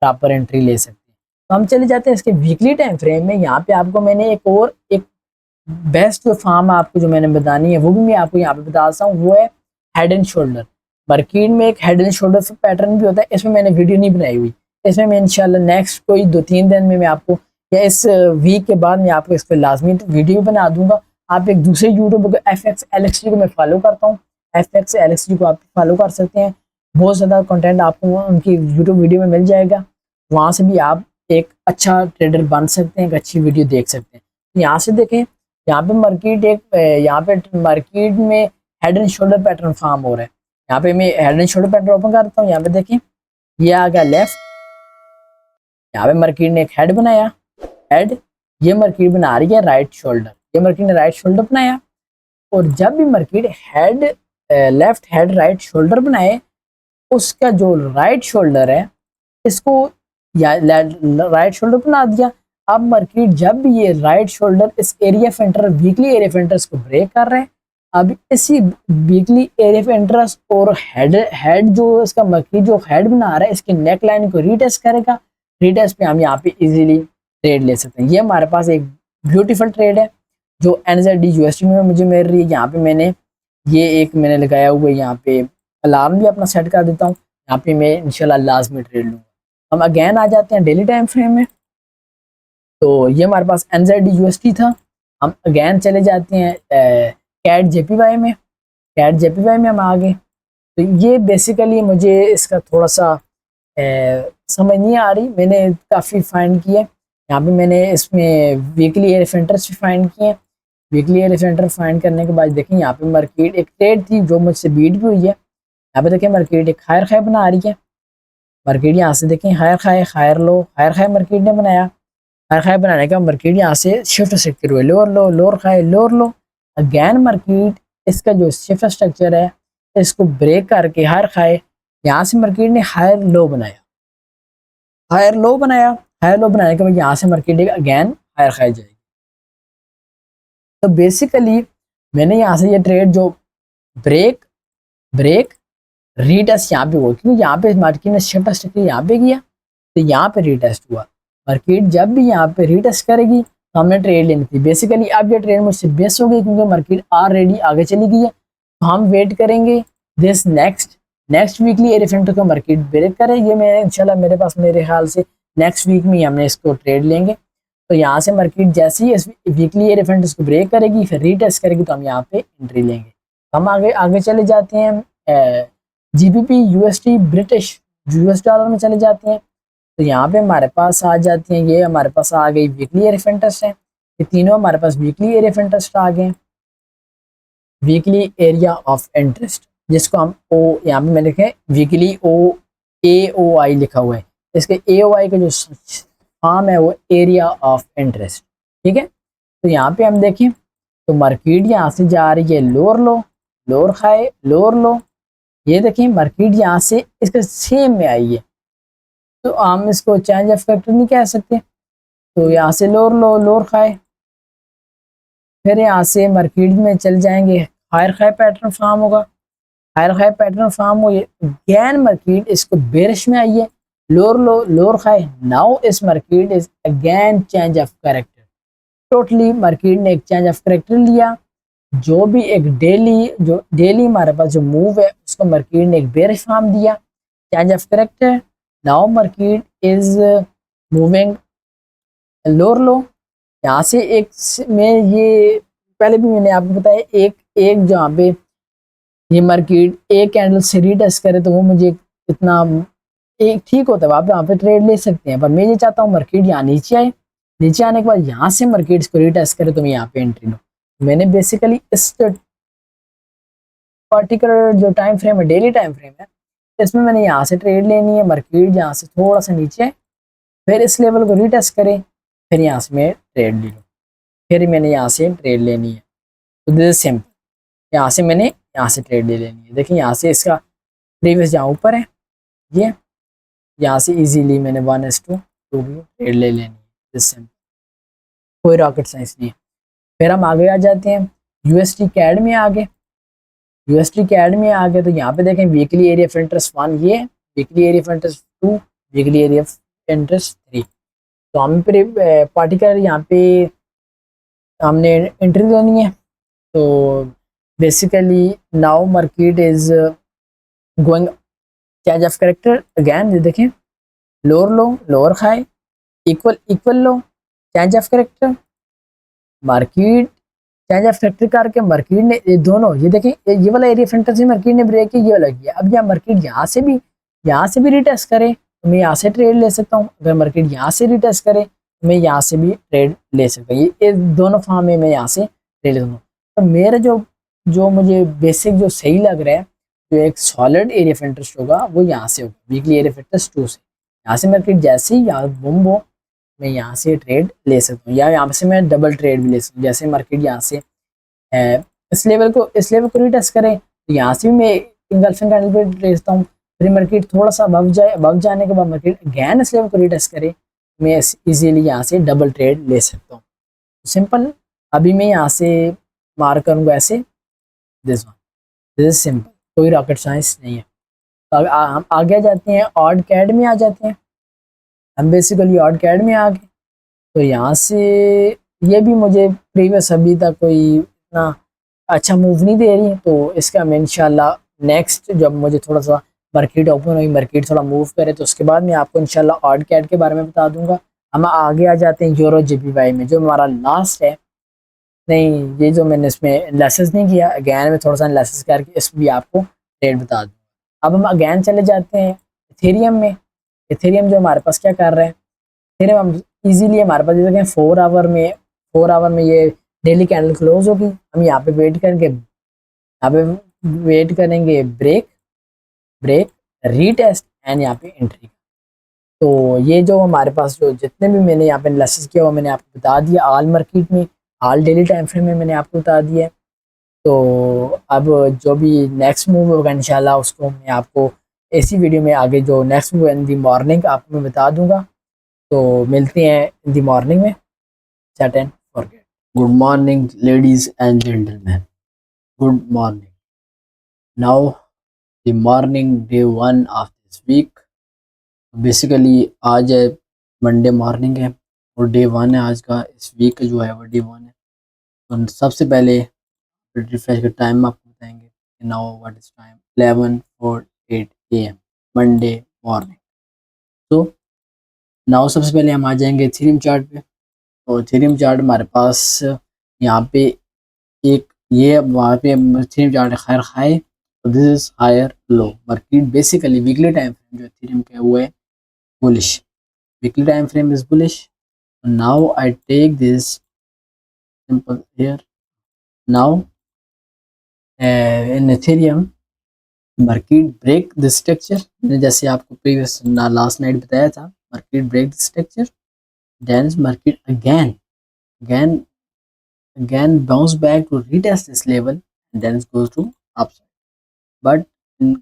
Speaker 1: प्रॉपर एंट्री ले सकते हैं। तो हम चले जाते हैं इसके वीकली टाइम फ्रेम में। यहाँ पे आपको मैंने एक बेस्ट जो फार्म आपको जो मैंने बतानी है वो भी मैं आपको यहाँ पे बताता हूँ, वो है हेड एंड शोल्डर। मार्केट में एक हेड एंड शोल्डर पैटर्न भी होता है, इसमें मैंने वीडियो नहीं बनाई हुई, इसमें मैं इंशाल्लाह नेक्स्ट कोई 2-3 दिन में मैं आपको या इस वीक के बाद मैं आपको इस पर लाजमी वीडियो बना दूंगा। आप एक दूसरे यूट्यूब FX LXG को मैं फॉलो करता हूँ, FX LXG को आप फॉलो कर सकते हैं। बहुत ज़्यादा कंटेंट आपको उनकी यूट्यूब वीडियो में मिल जाएगा, वहाँ से भी आप एक अच्छा ट्रेडर बन सकते हैं, एक अच्छी वीडियो देख सकते हैं। यहाँ से देखें, यहाँ पे मार्केट यहाँ पे मार्केट में head and shoulder pattern form हो रहा है। यहाँ पे मैं head and shoulder pattern open करता हूँ, यहाँ पे देखें ये आ गया लेफ्ट, यहाँ पे मार्केट ने एक हेड बनाया, हेड ये मार्केट बना रही है राइट शोल्डर, ये मार्केट ने राइट शोल्डर बनाया। और जब भी market head left head right shoulder बनाए, उसका जो राइट शोल्डर है इसको या राइट शोल्डर बना दिया। अब मार्केट जब भी ये राइट शोल्डर इस area of interest weekly area of interest को ब्रेक कर रहे हैं, अब इसी वीकली एरिया ऑफ इंटरेस्ट और हेड जो इसका मार्केट जो हेड बना रहा है इसके नेक लाइन को रीटेस्ट करेगा। रीटेस्ट पे हम यहाँ पे इजीली ट्रेड ले सकते हैं। ये हमारे पास एक ब्यूटीफुल ट्रेड है जो NZD USD में मुझे मिल रही है। यहाँ पे मैंने लगाया हुआ है, यहाँ पे अलार्म भी अपना सेट कर देता हूँ, यहाँ पे मैं इंशाल्लाह लाजमी ट्रेड लूँगा। हम अगेन आ जाते हैं डेली टाइम फ्रेम में। तो ये हमारे पास NZD USD था। हम अगेन चले जाते हैं CAD JPY में। CAD JPY में हम आ गए। तो ये बेसिकली मुझे इसका थोड़ा सा समझ नहीं आ रही, मैंने काफ़ी फाइंड किया। यहाँ पे मैंने इसमें वीकली एरिया ऑफ इंटरेस्ट भी फाइंड किए। Weekly area of interest find करने के बाद देखें यहाँ पे मार्केट एक ट्रेड थी जो मुझसे बीट भी हुई है। यहाँ पे देखें मार्केट एक हायर हाई बना रही है। मार्केट यहाँ से देखें higher high higher low, higher high market ने बनाया। हायर हाई बनाने का मार्केट यहाँ से शिफ्ट स्ट्रक्चर हुए, lower low lower high lower low. Again market इसका जो शिफ्ट स्ट्रक्चर है इसको ब्रेक करके हायर हाई, यहाँ से मार्केट ने हायर लो बनाया। हायर लो बनाने के बाद यहाँ से मार्केट अगेन हायर हाई जाएगी। तो बेसिकली मैंने यहाँ से ये ट्रेड जो ब्रेक रीटेस्ट यहाँ पे हुआ, क्योंकि यहाँ पे मार्केट ने शिफ्ट स्ट्रक्चर यहाँ पे किया तो यहाँ पे रीटेस्ट हुआ। मार्केट जब भी यहाँ पे रीटेस्ट करेगी तो हमने ट्रेड लेनी थी। बेसिकली अब ये ट्रेड मुझसे बेस हो गई क्योंकि मार्केट ऑलरेडी आगे चली गई है। तो हम वेट करेंगे दिस नेक्स्ट वीकली एलिफेंट को मार्केट ब्रेक करे। ये मैं इंशाल्लाह मेरे ख्याल से नेक्स्ट वीक में ही हमने इसको ट्रेड लेंगे। तो यहाँ से मार्केट जैसे ही इस वीकली एलिफेंट इसको ब्रेक करेगी फिर रीटेस्ट करेगी तो हम यहाँ पे एंट्री लेंगे। हम आगे चले जाते हैं GBP USD British US dollar में चले जाते हैं। तो यहाँ पे हमारे पास आ जाती हैं, ये हमारे पास आ गई वीकली एरिया ऑफ इंटरेस्ट है, ये तीनों हमारे पास वीकली एरिया ऑफ इंटरेस्ट आ गए। वीकली एरिया ऑफ इंटरेस्ट जिसको हम ओ, यहाँ पे मैंने लिखे वीकली AOI लिखा हुआ है, इसके AOI का जो फॉर्म है वो एरिया ऑफ इंटरेस्ट। ठीक है, तो यहाँ पे हम देखें तो मार्केट यहाँ से जा रही है lower low, lower high, lower लो। ये देखें मार्केट यहाँ से इसके सेम में आई है, तो हम इसको चेंज ऑफ फैक्टर नहीं कह सकते। तो यहाँ से लोअर लो, लोअर हाई, फिर यहाँ से मार्केट में चल जाएंगे, हायर हाई पैटर्न फॉर्म होगा, हायर हाई पैटर्न फॉर्म हो, अगेन मार्केट इसको बेरिश में आई है, lower low, lower high. Now इस market is again change of character, totally market ने एक चेंज ऑफ कैरेक्टर लिया। जो भी एक डेली हमारे पास जो मूव है उसको मार्केट ने एक बेरिश फॉर्म दिया, change of character. Now market is moving lower low, यहाँ से एक में ये पहले भी मैंने आपको बताया, एक जहाँ पे ये मार्केट एक कैंडल से रीटेस्ट करे तो वो मुझे इतना एक ठीक होता है, वहाँ पे ट्रेड ले सकते हैं। पर मैं ये चाहता हूँ मार्केट यहाँ नीचे आए, नीचे आने के बाद यहाँ से मार्केट को रीटेस्ट करे तो मैं यहाँ पे एंट्री लूँ। मैंने बेसिकली इस पर्टिकुलर जो टाइम फ्रेम है, डेली टाइम फ्रेम है, इसमें मैंने यहाँ से ट्रेड लेनी है। मार्केट यहाँ से थोड़ा सा नीचे फिर इस लेवल को रीटेस्ट करे, फिर यहाँ से मैं ट्रेड ले लूँ, फिर मैंने यहाँ से ट्रेड लेनी है। तो दिस इज सिंपल, यहाँ से मैंने यहाँ से ट्रेड ले लेनी है। देखिए यहाँ से इसका प्रीवियस जहाँ ऊपर है, ये यहाँ से इजीली मैंने 1:2 ट्रेड ले लेनी है। दिस सिंपल, कोई रॉकेट साइंस नहीं है। फिर हम आगे आ जाते हैं USD कैड में आगे, USD कैड में आगे तो यहाँ पे देखें वीकली एरिया ऑफ इंटरेस्ट 1 ये, weekly area of interest 2, weekly area of interest 3। तो हम पार्टिकुलर यहाँ पे हमने एंट्री लेनी है। तो basically now market is going change of character again, ये देखें lower low, lower high, equal low, change of character, market change of character करके मार्केट ने ये दोनों, ये देखें ये वाला एरिया फ्रंट से मार्केट ने ब्रेक किया, ये वाला किया। अब यहाँ मार्केट यहाँ से भी रिटेस्ट करे तो मैं यहाँ से ट्रेड ले सकता हूँ, अगर मार्केट यहाँ से रिटेस्ट करे तो मैं यहाँ से भी ट्रेड ले सकता हूँ। ये दोनों फॉर्म में मैं यहाँ से ट्रेड ले सकता हूँ। तो मेरा जो मुझे बेसिक जो सही लग रहा है, जो एक सॉलिड एरिया ऑफ इंटरेस्ट होगा वो यहाँ से होगा, वीकली एरिया ऑफ इंटरेस्ट 2 से। यहाँ से मार्केट जैसे ही यहाँ बूम हो मैं यहाँ से ट्रेड ले सकता हूँ, या यहाँ से मैं डबल ट्रेड भी ले सकता हूँ। जैसे मार्केट यहाँ से इस लेवल को रिटेस्ट करें तो यहाँ से भी मैं इंगल्फिंग कैंडल पे लेता हूँ। फिर मार्केट थोड़ा सा अबव जाने के बाद मार्केट अगेन इस लेवल को रिटेस्ट करे, मैं इजीली यहाँ से डबल ट्रेड ले सकता हूँ। सिंपल, अभी मैं यहाँ से मार्क करूँगा ऐसे, दिस इज सिंपल, कोई रॉकेट साइंस नहीं है। तो हम आगे जाते हैं, ऑड कैड में आ जाते हैं। हम बेसिकली ऑड कैड में आ गए, तो यहाँ से ये भी मुझे प्रीवियस अभी तक कोई इतना अच्छा मूव नहीं दे रही, तो इसका मैं इंशाल्लाह नेक्स्ट जब मुझे थोड़ा सा मार्केट ओपन हुई, मार्केट थोड़ा मूव करे तो उसके बाद मैं आपको इंशाल्लाह ऑड कैड के बारे में बता दूंगा। हम आगे आ जाते हैं यूरो JPY में, जो हमारा लास्ट है। नहीं, ये जो मैंने इसमें एनालिसिस नहीं किया, अगैन में थोड़ा सा एनालिसिस करके इस भी आपको रेट बता दूँगा। अब हम अगैन चले जाते हैं इथेरियम में। इथेरियम जो हमारे पास क्या कर रहे हैं, इथेरियम हम इजीली हमारे पास जैसे 4 आवर में ये डेली कैंडल क्लोज होगी। हम यहाँ पे वेट करेंगे ब्रेक रीटेस्ट एंड यहाँ पे एंट्री। तो ये जो हमारे पास जो जितने भी मैंने यहाँ पे एनालिसिस किया वो मैंने आपको बता दिया, ऑल मार्केट में, ऑल डेली टाइम फ्रेम में मैंने आपको बता दिया। तो अब जो भी नेक्स्ट मूव होगा इंशाल्लाह उसको मैं आपको इसी वीडियो में आगे जो next move in the morning आपको मैं बता दूंगा। तो मिलते हैं इन दी मॉर्निंग में, set and forget. Good morning ladies and gentleman, good morning. Now the morning day 1 of this week. Basically आज है मंडे मॉर्निंग है और डे 1 है आज का, इस वीक का जो है वो डे 1 है। तो सबसे पहले रिफ्रेश का टाइम आपको बताएंगे। Now what is time, 11:48 AM Monday morning. तो नाउ सबसे पहले हम आ जाएंगे इथेरियम चार्ट पे। तो इथेरियम चार्ट हमारे पास यहाँ पे एक ये वहाँ पे Ethereum chart higher high, this is higher low. Market basically weekly time frame जो इथेरियम का हुआ है bullish, weekly time frame is bullish. Now I take this simple here. Now in Ethereum market break the structure, मैंने जैसे आपको previous last night बताया था, market break the structure, then market again again bounce back to retest this level and then it goes to upside. But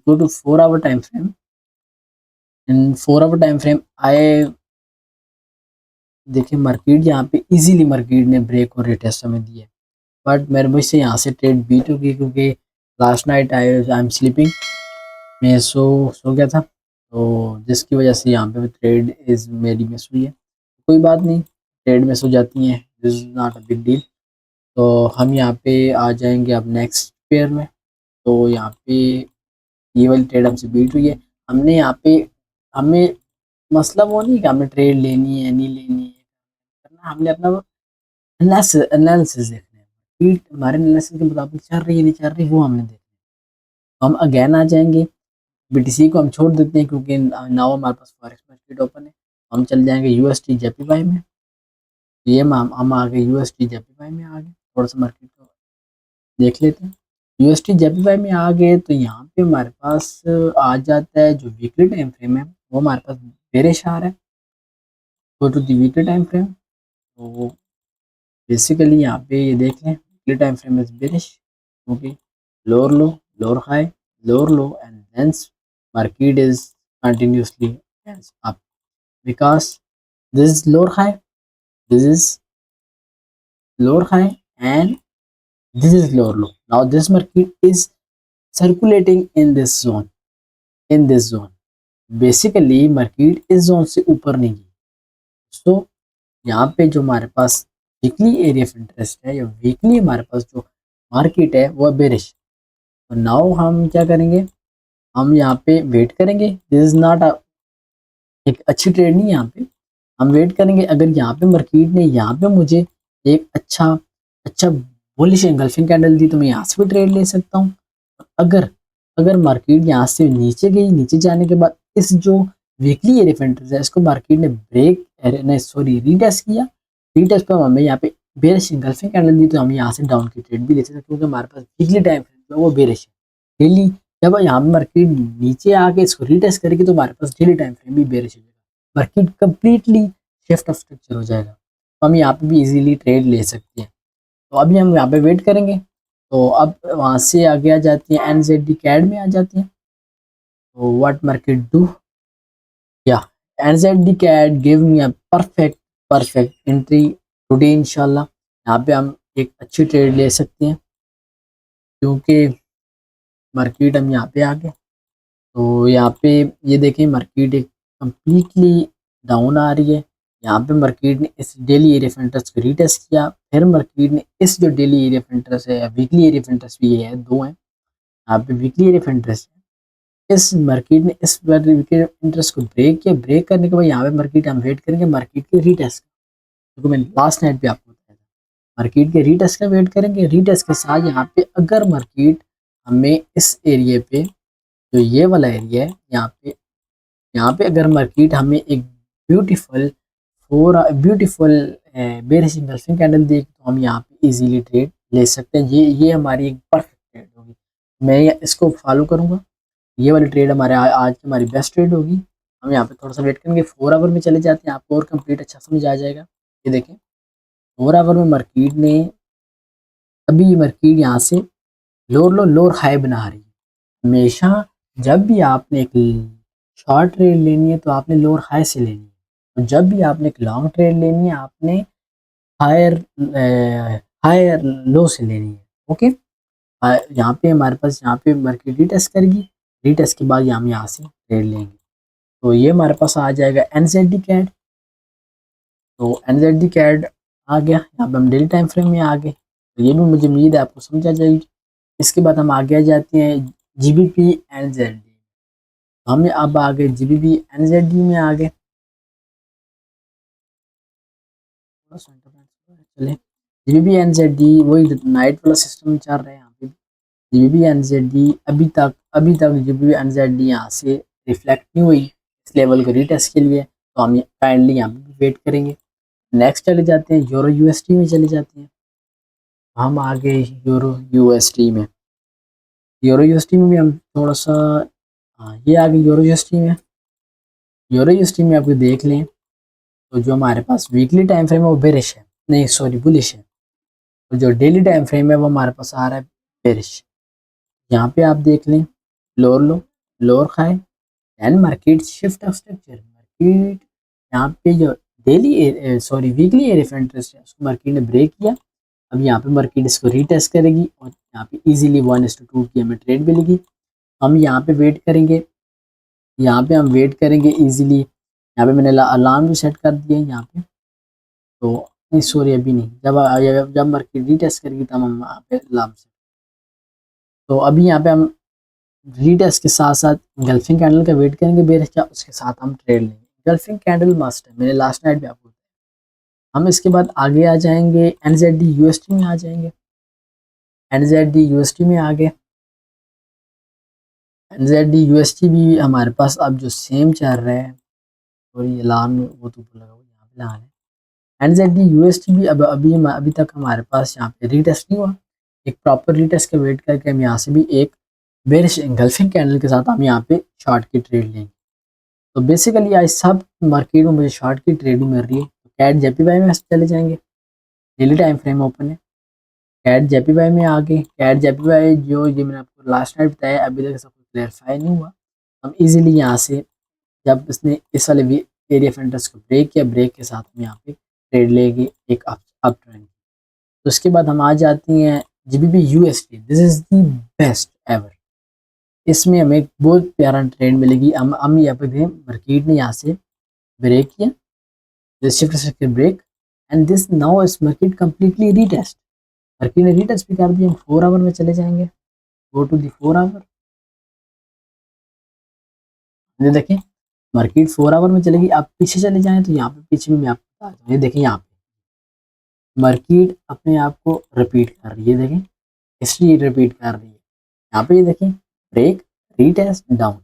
Speaker 1: go to 4 hour time frame. In 4 hour time frame I देखिए market यहाँ पे easily market ने break और retest हमें दिया, but मेरे मुझसे से यहाँ से ट्रेड बीट होगी क्योंकि last night I am sleeping, मैं सो गया था, तो जिसकी वजह से यहाँ पे ट्रेड इज मेरी मिस हुई है। कोई बात नहीं, ट्रेड मिस हो जाती हैं, this is not a big deal. तो हम यहाँ पे आ जाएंगे अब नेक्स्ट पेयर में। तो यहाँ पे ये वाली ट्रेड हमसे बीट हुई है, हमने यहाँ पे हमें मसला वो नहीं कि हमें ट्रेड लेनी है नहीं लेनी है करना, हमने अपना एनालिसिस देखना है, बीट हमारे एनालिसिस के मुताबिक चल रही है नहीं चल रही वो हमने देखना है। तो हम अगेन आ जाएंगे, बीटीसी को हम छोड़ देते हैं क्योंकि नाउ हमारे पास फॉरेक्स मार्केट ओपन है, हम चल जाएंगे यूएसटी जेपीवाई में। ये हम आ गए यूएसटी जेपीवाई में, आ गए थोड़ा सा मार्केट को देख लेते हैं। यूएसटी जेपीवाई में आ गए तो यहाँ पे हमारे पास आ जाता है जो वीकली टाइम फ्रेम है वो हमारे पास बेरिश आ रहा है। Go to the weekly time frame, तो बेसिकली यहाँ पे ये देख लें weekly time frame is bearish, okay, lower low lower high lower low and hence market is continuously up because this is lower high, this is lower high and this is lower low. Now this market is circulating in this zone, in this zone basically market इस zone से ऊपर नहीं गई। तो यहाँ पे जो हमारे पास वीकली एरिया ऑफ इंटरेस्ट है या वीकली हमारे पास जो मार्केट है वो बेरिश। तो नाउ हम क्या करेंगे, हम यहाँ पे वेट करेंगे, दिस इज नॉट एक अच्छी ट्रेड नहीं, यहाँ पे हम वेट करेंगे। अगर यहाँ पे मार्केट ने यहाँ पे मुझे एक अच्छा बुलिश एंगल्फिंग कैंडल दी तो मैं यहाँ से भी ट्रेड ले सकता हूँ। अगर अगर मार्केट यहाँ से नीचे गई, नीचे जाने के बाद इस जो वीकली एरिया ऑफ इंटरेस्ट है इसको मार्केट ने ब्रेक नहीं सॉरी रीटेस्ट किया, रीटेस्ट पर हमें यहाँ पे बेरिश एंगल्फिंग कैंडल दी तो हम यहाँ से डाउन की ट्रेड भी ले सकते हैं क्योंकि हमारे पास वीकली टाइम फ्रेम वो बेरिश है। डेली जब यहाँ पे मार्केट नीचे आके इसको रीटेस्ट करेगी तो हमारे पास डेली टाइम फ्रेम भी बेरिश हो जाएगा, market completely shift of structure हो जाएगा, तो हम यहाँ पे भी इजीली ट्रेड ले सकते हैं। तो अभी हम यहाँ पे वेट करेंगे। तो अब वहाँ से आगे आ जाती है एनजेडी कैड में आ जाती है। तो व्हाट मार्केट डू, या NZD CAD give me a perfect entry today इंशाल्लाह। यहाँ पे हम एक अच्छी ट्रेड ले सकते हैं क्योंकि मार्केट हम यहाँ पे आ गए। तो यहाँ पे ये देखें मार्केट एक कम्प्लीटली डाउन आ रही है, यहाँ पे मार्केट ने इस डेली एरिया ऑफ इंटरेस्ट को रीटेस्ट किया, फिर मार्केट ने इस जो डेली एरिया ऑफ इंटरेस्ट है या वीकली एरिया ऑफ इंटरेस्ट भी है, दो हैं यहाँ पे वीकली एरिया ऑफ इंटरेस्ट है, इस मार्केट ने इस वीकली इंटरेस्ट को ब्रेक किया, ब्रेक करने के बाद यहाँ पे मार्केट हम वेट करेंगे मार्केट के रीटेस्ट का, क्योंकि मैंने लास्ट नाइट पे आपको बताया था मार्केट के रीटेस्ट का वेट करेंगे। रीटेस्ट के साथ यहाँ पे अगर मार्केट हमें इस एरिए पे जो ये वाला एरिया है यहाँ पे अगर मार्केट हमें एक ब्यूटीफुल बेरिश एंगल्फिंग कैंडल दे तो हम यहाँ पे इजीली ट्रेड ले सकते हैं। ये हमारी एक परफेक्ट ट्रेड होगी, मैं इसको फॉलो करूँगा, ये वाली ट्रेड हमारे आज की हमारी बेस्ट ट्रेड होगी। हम यहाँ पे थोड़ा सा वेट करेंगे, 4 आवर में चले जाते हैं, आपको और कंप्लीट अच्छा समझ आ जाएगा। ये देखें 4 आवर में मार्केट ने अभी मार्केट यहाँ से लोअर हाई बना रही है। हमेशा जब भी आपने एक शॉर्ट ट्रेड लेनी है तो आपने लोअर हाई से लेनी है, और जब भी आपने एक लॉन्ग ट्रेड लेनी है आपने हायर लो से लेनी है। ओके, यहाँ पे हमारे पास यहाँ पे मार्केट रीटेस्ट करेगी, रीटेस्ट के बाद हम यहाँ से ट्रेड लेंगे। तो ये हमारे पास आ जाएगा एनजेडी कैड। तो एनजेडी कैड आ गया, यहाँ पे हम डेली टाइम फ्रेम में आ गए, तो ये भी मुझे उम्मीद है आपको समझ आ जाएगी। इसके बाद हम आगे आ जाते हैं जीबीपी एनजेडी, हमें अब आ गए जीबीपी एनजेडी में आ गए। चले जीबीपी एनजेडी वही नाइट वाला सिस्टम चल रहा है यहाँ पे। जीबीपी एनजेडी अभी तक जीबीपी एनजेडी यहाँ से रिफ्लेक्ट नहीं हुई इस लेवल को रीटेस्ट के लिए, तो हम काइंडली यहाँ पे वेट करेंगे। नेक्स्ट चले जाते हैं यूरो यूएसडी में चले जाते हैं। हम आ गए यूरो यूएसडी में। यूरो यूएसडी में भी हम थोड़ा सा, हाँ ये आ गई यूरो यूएसडी में। यूरो यूएसडी में आप देख लें तो जो हमारे पास वीकली टाइम फ्रेम है वो बेरिश है, नहीं सॉरी बुलिश है, और जो डेली टाइम फ्रेम है वो हमारे पास आ रहा है बेरिश। यहाँ पे आप देख लें lower low, lower high and market shift of structure. Market यहाँ पे जो daily sorry weekly area of interest है उसको मार्केट ने ब्रेक किया। अब यहाँ पे मार्केट इसको रीटेस्ट करेगी और यहाँ पे इजीली 1:2 की हमें ट्रेड मिलेगी। हम यहाँ पे वेट करेंगे, यहाँ पे हम वेट करेंगे इजीली। यहाँ पे मैंने अलार्म भी सेट कर दिया है यहाँ पे, तो नहीं सॉरी अभी नहीं, जब मार्केट रीटेस्ट करेगी तब हम यहाँ पे अलार्म सेट। तो अभी यहाँ पे हम रीटेस्ट के साथ साथ गल्फिंग कैंडल का वेट करेंगे बेरिश का, उसके साथ हम ट्रेड लेंगे। गल्फिंग कैंडल मस्ट है, मैंने लास्ट नाइट भी आपको। हम इसके बाद आगे आ जाएंगे एनजेडी यूएसटी में आ जाएंगे। एनजेडी यूएसटी में आ गए। एनजेडी यूएसटी भी हमारे पास अब जो सेम चल रहा है, और ये अलार्म वो तो लगा हुआ यहाँ पे लगा है। एनजेडी यूएसटी भी अभी तक हमारे पास यहाँ पे रीटेस्ट नहीं हुआ। एक प्रॉपर रीटेस्ट का वेट करके हम यहाँ से भी एक बेरिश गल्फिंग कैंडल के साथ हम यहाँ पे शॉर्ट की ट्रेड लेंगे। तो बेसिकली आज सब मार्केट में मुझे शॉर्ट की ट्रेडिंग मिल रही है। तो कैट जेपीवाई में चले जाएंगे, डेली टाइम फ्रेम ओपन है। कैट जेपीवाई में आ गए। कैट जेपीवाई जो ये मैंने आपको लास्ट नाइट बताया, अभी तक सब कुछ क्लेरिफाई नहीं हुआ। हम इजीली यहाँ से जब इसने इस वाले एरिया ऑफ इंटरेस्ट को ब्रेक किया, ब्रेक के साथ हम यहाँ पे ट्रेड लेंगे एक अप ट्रेंड। तो उसके बाद हम आ जाती हैं GBP USD. This is the best ever. इसमें हमें एक बहुत प्यारा ट्रेड मिलेगी। हम यहाँ पे मार्केट ने यहाँ से ब्रेक किया, this shift break and this now इस मार्केट कंप्लीटली रीटेस्ट। मार्केट ने रीटेस्ट भी कर दिया। हम 4 आवर में चले जाएंगे, गो टू दी 4 आवर। ये देखें मार्केट 4 आवर में चलेगी। आप पीछे चले जाएं तो यहाँ पे पीछे में मैं आपको बता दूँ, ये देखें यहाँ पे मार्केट अपने आप को रिपीट कर रही है। देखें हिस्ट्री रिपीट कर रही है। यहाँ पे ये देखें ब्रेक रीटेस्ट डाउन,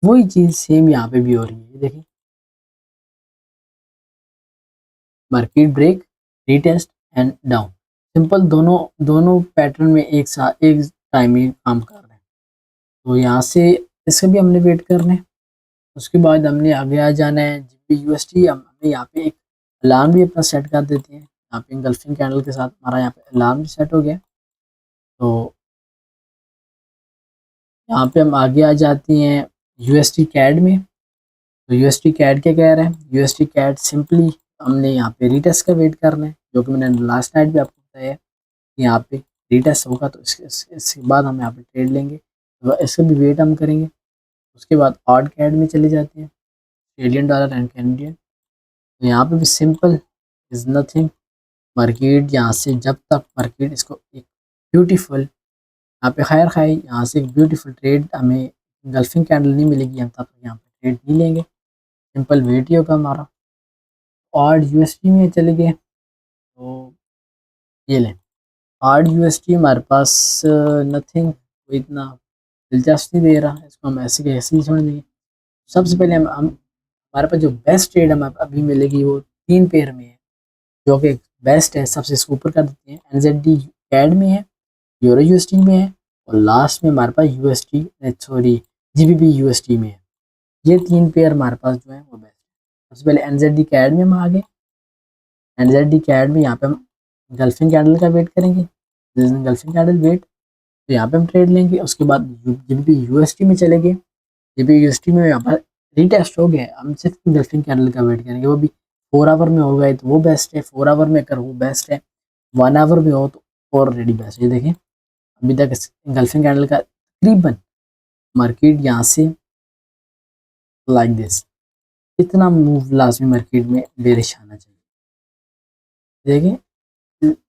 Speaker 1: वही चीज सेम यहाँ पे भी हो रही है। ये देखें market break retest and down, simple दोनों पैटर्न में एक साथ एक टाइम में काम कर रहे हैं। तो यहाँ से इसका भी हमने वेट करना है। उसके बाद हमने आगे आ जाना है जीबी यूएसडी। हमने यहाँ पे एक अलार्म भी अपना सेट कर देते हैं। यहाँ पे गल्फिंग कैंडल के साथ हमारा यहाँ पे अलार्म भी सेट हो गया। तो यहाँ पे हम आगे आ जाती हैं यूएसडी कैड में। तो यूएसडी कैड क्या कह रहे हैं, यूएसडी कैड सिंपली हमने यहाँ पे रीटेस्ट का वेट करना है, जो कि मैंने लास्ट नाइट भी आपको बताया है। यहाँ पे रीटेस्ट होगा तो इसके बाद हम यहाँ पे ट्रेड लेंगे, तो इसका भी वेट हम करेंगे। उसके बाद ऑड कैड में चले जाते हैं, ऑस्ट्रेलियन डॉलर एंड कैनेडियन। तो यहाँ पे भी सिंपल इज नथिंग। मार्केट यहाँ से जब तक मार्केट इसको एक ब्यूटीफुल यहाँ पे खैर यहाँ से एक ब्यूटीफुल ट्रेड हमें गल्फिंग कैंडल नहीं मिलेगी, हम तब तक यहाँ पे ट्रेड नहीं लेंगे। सिंपल वेट ही होगा हमारा। ऑड यूएसडी में चले गए तो ये लें ऑड यूएसडी हमारे पास नथिंग, वो इतना दिलचस्पी नहीं दे रहा, इसको हम ऐसे के ऐसे ही छोड़ देंगे। सबसे पहले हम हमारे पास जो बेस्ट ट्रेड हमें अभी मिलेगी वो 3 पेयर में है, जो कि बेस्ट है। सबसे इसको ऊपर कर देते हैं, एनजेडी कैड में है, यूरो यूएसडी में है, और लास्ट में हमारे पास यूएसडी सॉरी जीबीपी यूएसडी में है। ये 3 पेयर हमारे पास जो है वो बेस्ट है। सबसे पहले एनजेडी कैड में हम आ गए। एनजेडी कैड में यहाँ पे हम गल्फिंग कैंडल का वेट करेंगे, गल्फिंग कैंडल वेट, तो यहाँ पे हम ट्रेड लेंगे। उसके बाद जीबीपी यूएसडी में चले गए। जीबीपी यूएसडी में यहाँ पर रीटेस्ट हो गया, हम सिर्फ गल्फिंग कैंडल का वेट करेंगे। वो भी 4 आवर में हो गए तो वो बेस्ट है, 4 आवर में अगर वो बेस्ट है, 1 आवर में हो तो और रेडी बेस्ट। ये देखें अभी तक गल्फिंग कैंडल का तकरीबन मार्केट यहाँ से लाइक दिस इतना मूव लाजमी मार्केट में बेरिश आना चाहिए। देखें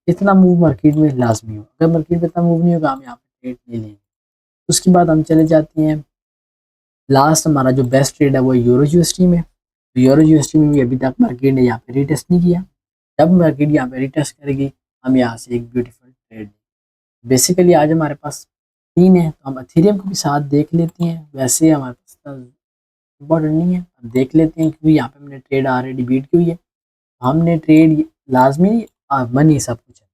Speaker 1: इतना मूव मार्केट में लाजमी हो, अगर मार्केट में इतना मूव नहीं होगा हम यहाँ पे ट्रेड नहीं लेंगे। उसके बाद हम चले जाते हैं लास्ट हमारा जो बेस्ट ट्रेड है वो यूरो यूएसडी में। तो यूरो यूएसडी में भी अभी तक मार्केट ने यहाँ पे रीटेस्ट नहीं किया। जब मार्केट यहाँ पे रीटेस्ट करेगी हम यहाँ से एक ब्यूटीफुल ट्रेड। बेसिकली आज हमारे पास 3 है, तो हम एथेरियम को भी साथ देख लेते हैं। वैसे हमारे पास इम्पोर्टेंट नहीं है, अब देख लेते हैं क्योंकि यहाँ पे हमने ट्रेड ऑलरेडी बीट की हुई है। हमने ट्रेड लाजमी मनी सब कुछ है,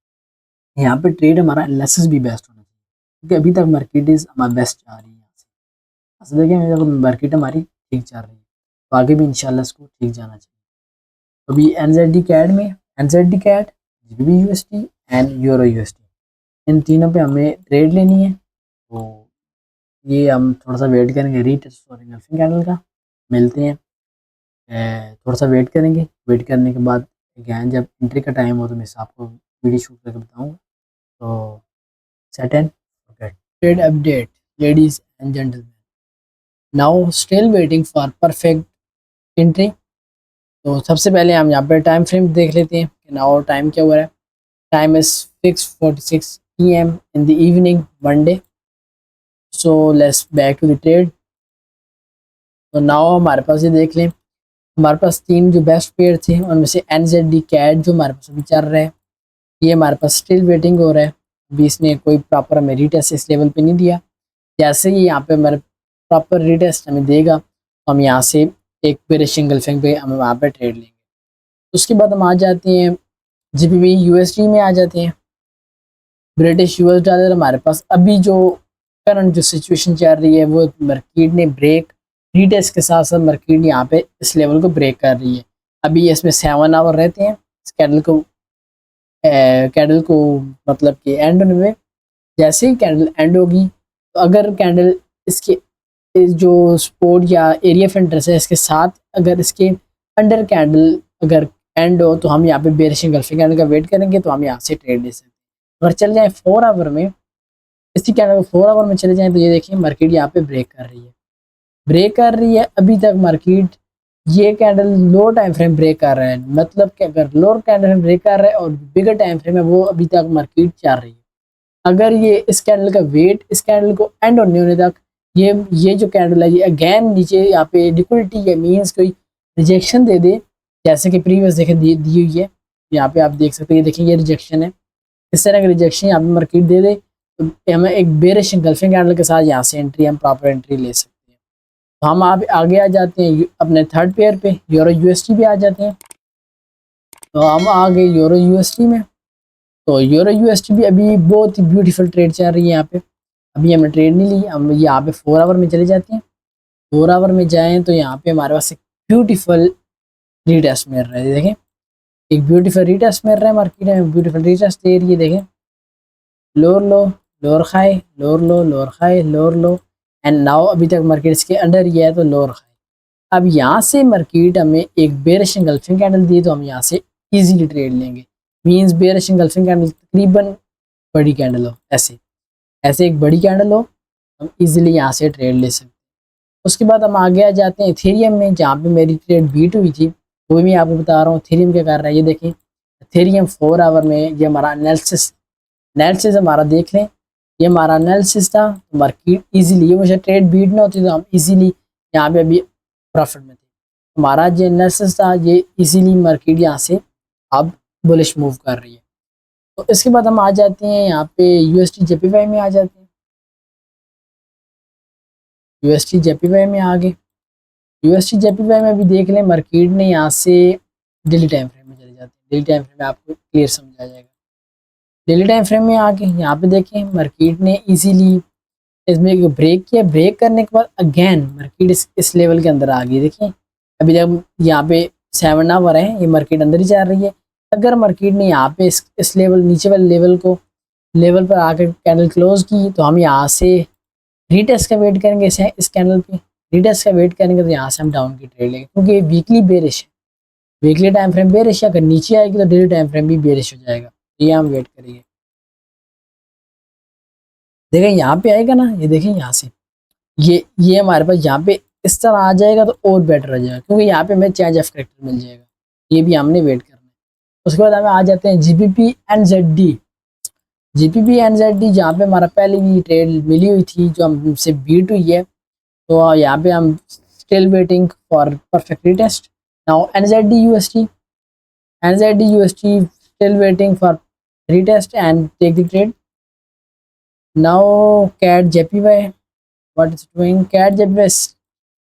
Speaker 1: यहाँ पे ट्रेड हमारा एनालिसिस भी बेस्ट होना चाहिए क्योंकि अभी तक मार्केट इज हमारा बेस्ट जा रही है यहाँ से। ऐसे देखें मार्केट हमारी ठीक चल रही है तो आगे भी इंशाल्लाह इसको ठीक जाना चाहिए। तो अभी एनजेडी कैड में NZD CAD, GBP USD and euro USD, इन तीनों पे हमें ट्रेड लेनी है। तो ये हम थोड़ा सा वेट करेंगे रीटेस्ट और इंगल्फिंग कैंडल का, मिलते हैं। थोड़ा सा वेट करेंगे, वेट करने के बाद अगैन जब एंट्री का टाइम हो तो मैं आपको वीडियो शूट करके बताऊँगा। तो set and forget. Trade update ladies and gentleman, now still waiting for perfect entry. तो सबसे पहले हम यहाँ पे टाइम फ्रेम देख लेते हैं कि नाउ टाइम क्या हुआ है। Time is 6:46 PM in the evening Monday. So let's back to the trade. तो नाउ हमारे पास ये देख लें, हमारे पास तीन जो बेस्ट पेयर थे उनमें से एनजेडी कैट जो हमारे पास अभी चल रहा है, ये हमारे पास स्टिल वेटिंग हो रहा है। अभी इसने कोई प्रॉपर हमें रीटेस्ट इस लेवल पे नहीं दिया। जैसे ही यहाँ पे हमारे प्रॉपर रीटेस्ट हमें देगा तो हम यहाँ से एक बेरिश एंगल्फिंग पे हम वहाँ पे ट्रेड लेंगे। उसके बाद हम आ जाते हैं जीबीबी यूएसडी में आ जाते हैं। ब्रिटिश यूएस डॉलर हमारे पास अभी जो करंट जो सिचुएशन चल रही है वो मार्केट ने ब्रेक रीटेस्ट के साथ साथ मार्केट यहाँ पे इस लेवल को ब्रेक कर रही है। अभी इसमें 7 आवर रहते हैं इस कैंडल को मतलब कि एंड होने में। जैसे ही कैंडल एंड होगी तो अगर कैंडल इसके इस जो सपोर्ट या एरिया ऑफ इंटरेस्ट है इसके साथ अगर इसके अंडर कैंडल अगर एंड हो तो हम यहाँ पे बेरिश एंगल्फिंग कैंडल का वेट करेंगे तो हम यहाँ से ट्रेड ले सकते हैं। अगर चले जाएँ 4 आवर में, इसी कैंडल 4 आवर में चले जाएँ तो ये देखिए मार्केट यहाँ पे ब्रेक कर रही है, ब्रेक कर रही है। अभी तक मार्केट ये कैंडल लो टाइम फ्रेम ब्रेक कर रहा है, मतलब कि अगर लोअर कैंडल फ्रेम ब्रेक कर रहा है और बिगर टाइम फ्रेम है वो अभी तक मार्केट चल रही है। अगर ये इस कैंडल का वेट इस कैंडल को एंड होने तक ये जो कैंडल है ये अगेन नीचे यहाँ पे लिक्विडिटी या मीन्स कोई रिजेक्शन दे दे, जैसे कि प्रीवियस देखे दी हुई है यहाँ पे आप देख सकते हैं, ये देखिए ये रिजेक्शन है। इस तरह का रिजेक्शन यहाँ पे मार्केट दे दे तो हमें एक बेरिश एंगल्फिंग कैंडल के साथ यहाँ से एंट्री हम प्रॉपर एंट्री ले सकते हैं। तो हम आप आगे आ जाते हैं अपने थर्ड पेयर पे यूरो यूएसडी पे आ जाते हैं। तो हम आ गए यूरो यूएसडी में। तो यूरो यूएसडी भी अभी बहुत ही ब्यूटीफुल ट्रेड चल रही है यहाँ पे। अभी हमने ट्रेड नहीं ली, हम यहाँ पे 4 आवर में चले जाते हैं। 4 आवर में जाएं तो यहाँ पे हमारे पास एक ब्यूटीफुल रीटेस्ट मिल रहा है। देखें एक ब्यूटीफुल रीटेस्ट मिल रहा है, मार्केट में ब्यूटीफुल रीटेस्ट दे रही है। देखें लोअर लो लोअर खाए लोअर लो लोअर खाए लोअर लो एंड नाउ अभी तक मार्केट इसके अंडर ही है तो लोअर खाए। अब यहाँ से मार्केट हमें एक बेरिश एंगल्फिंग कैंडल दी तो हम यहाँ से इजीली ट्रेड लेंगे। मींस बेरिश एंगल्फिंग कैंडल तकरीबन बड़ी कैंडल हो, ऐसे ऐसे एक बड़ी कैंडल हो हम इजीली यहाँ से ट्रेड ले सकते हैं। उसके बाद हम आगे आ जाते हैं इथेरियम में, जहाँ पे मेरी ट्रेड बीट हुई थी वो भी मैं आपको बता रहा हूँ। इथेरियम क्या कर रहा है ये देखें, इथेरियम 4 आवर में ये हमारा एनालिसिस हमारा देख लें, ये हमारा एनालिसिस था। मार्केट इजीली ये मुझे ट्रेड बीट ना होती तो हम इजीली यहाँ पे अभी प्रॉफिट में थे। हमारा जो एनालिसिस था ये इजीली मार्केट यहाँ से अब बुलिश मूव कर रही है। तो इसके बाद हम आ जाते हैं यहाँ पे यूएसडी जेपीवाई में आ जाते हैं। यूएसडी जेपीवाई में आ गए। यूएसडी जेपीवाई में भी देख लें मार्केट ने यहाँ से डेली टाइम फ्रेम में चले जाते हैं। डेली टाइम फ्रेम में आपको क्लियर समझ आ जाएगा। डेली टाइम फ्रेम में आके यहाँ पे देखें मार्केट ने इजीली इसमें एक ब्रेक किया, ब्रेक करने के बाद अगेन मार्केट इस लेवल के अंदर आ गई। देखिए अभी जब यहाँ पे 7 आवर है ये मार्केट अंदर ही चल रही है। अगर मार्केट ने यहाँ पे इस लेवल नीचे वाले लेवल पर आकर कैंडल क्लोज की तो हम यहाँ से रीटेस्ट का वेट करेंगे। इस कैंडल पे रीटेस्ट का वेट करेंगे तो यहाँ से हम डाउन की ट्रेड लेंगे क्योंकि वीकली बेरिश है, वीकली टाइम फ्रेम बेरिश है। अगर नीचे आएगी तो डेली टाइम फ्रेम भी बेरिश हो जाएगा, ये हम वेट करेंगे। देखें यहाँ पे आएगा ना, ये देखें यहाँ से ये हमारे पास यहाँ पे इस तरह आ जाएगा तो और बेटर हो जाएगा क्योंकि यहाँ पे हमें चेंज ऑफ करेक्टर मिल जाएगा। ये भी हमने वेट करना है। उसके बाद हमें आ जाते हैं जीबीपी एनजेडी। जीबीपी एनजेडी जहाँ पे हमारा पहले भी ट्रेड मिली हुई थी जो हमसे बीट हुई है, तो यहाँ पे हम still waiting for perfect retest. Now NZD USD still waiting for retest and take the trade. Now CAD JPY, what is doing? CAD JPY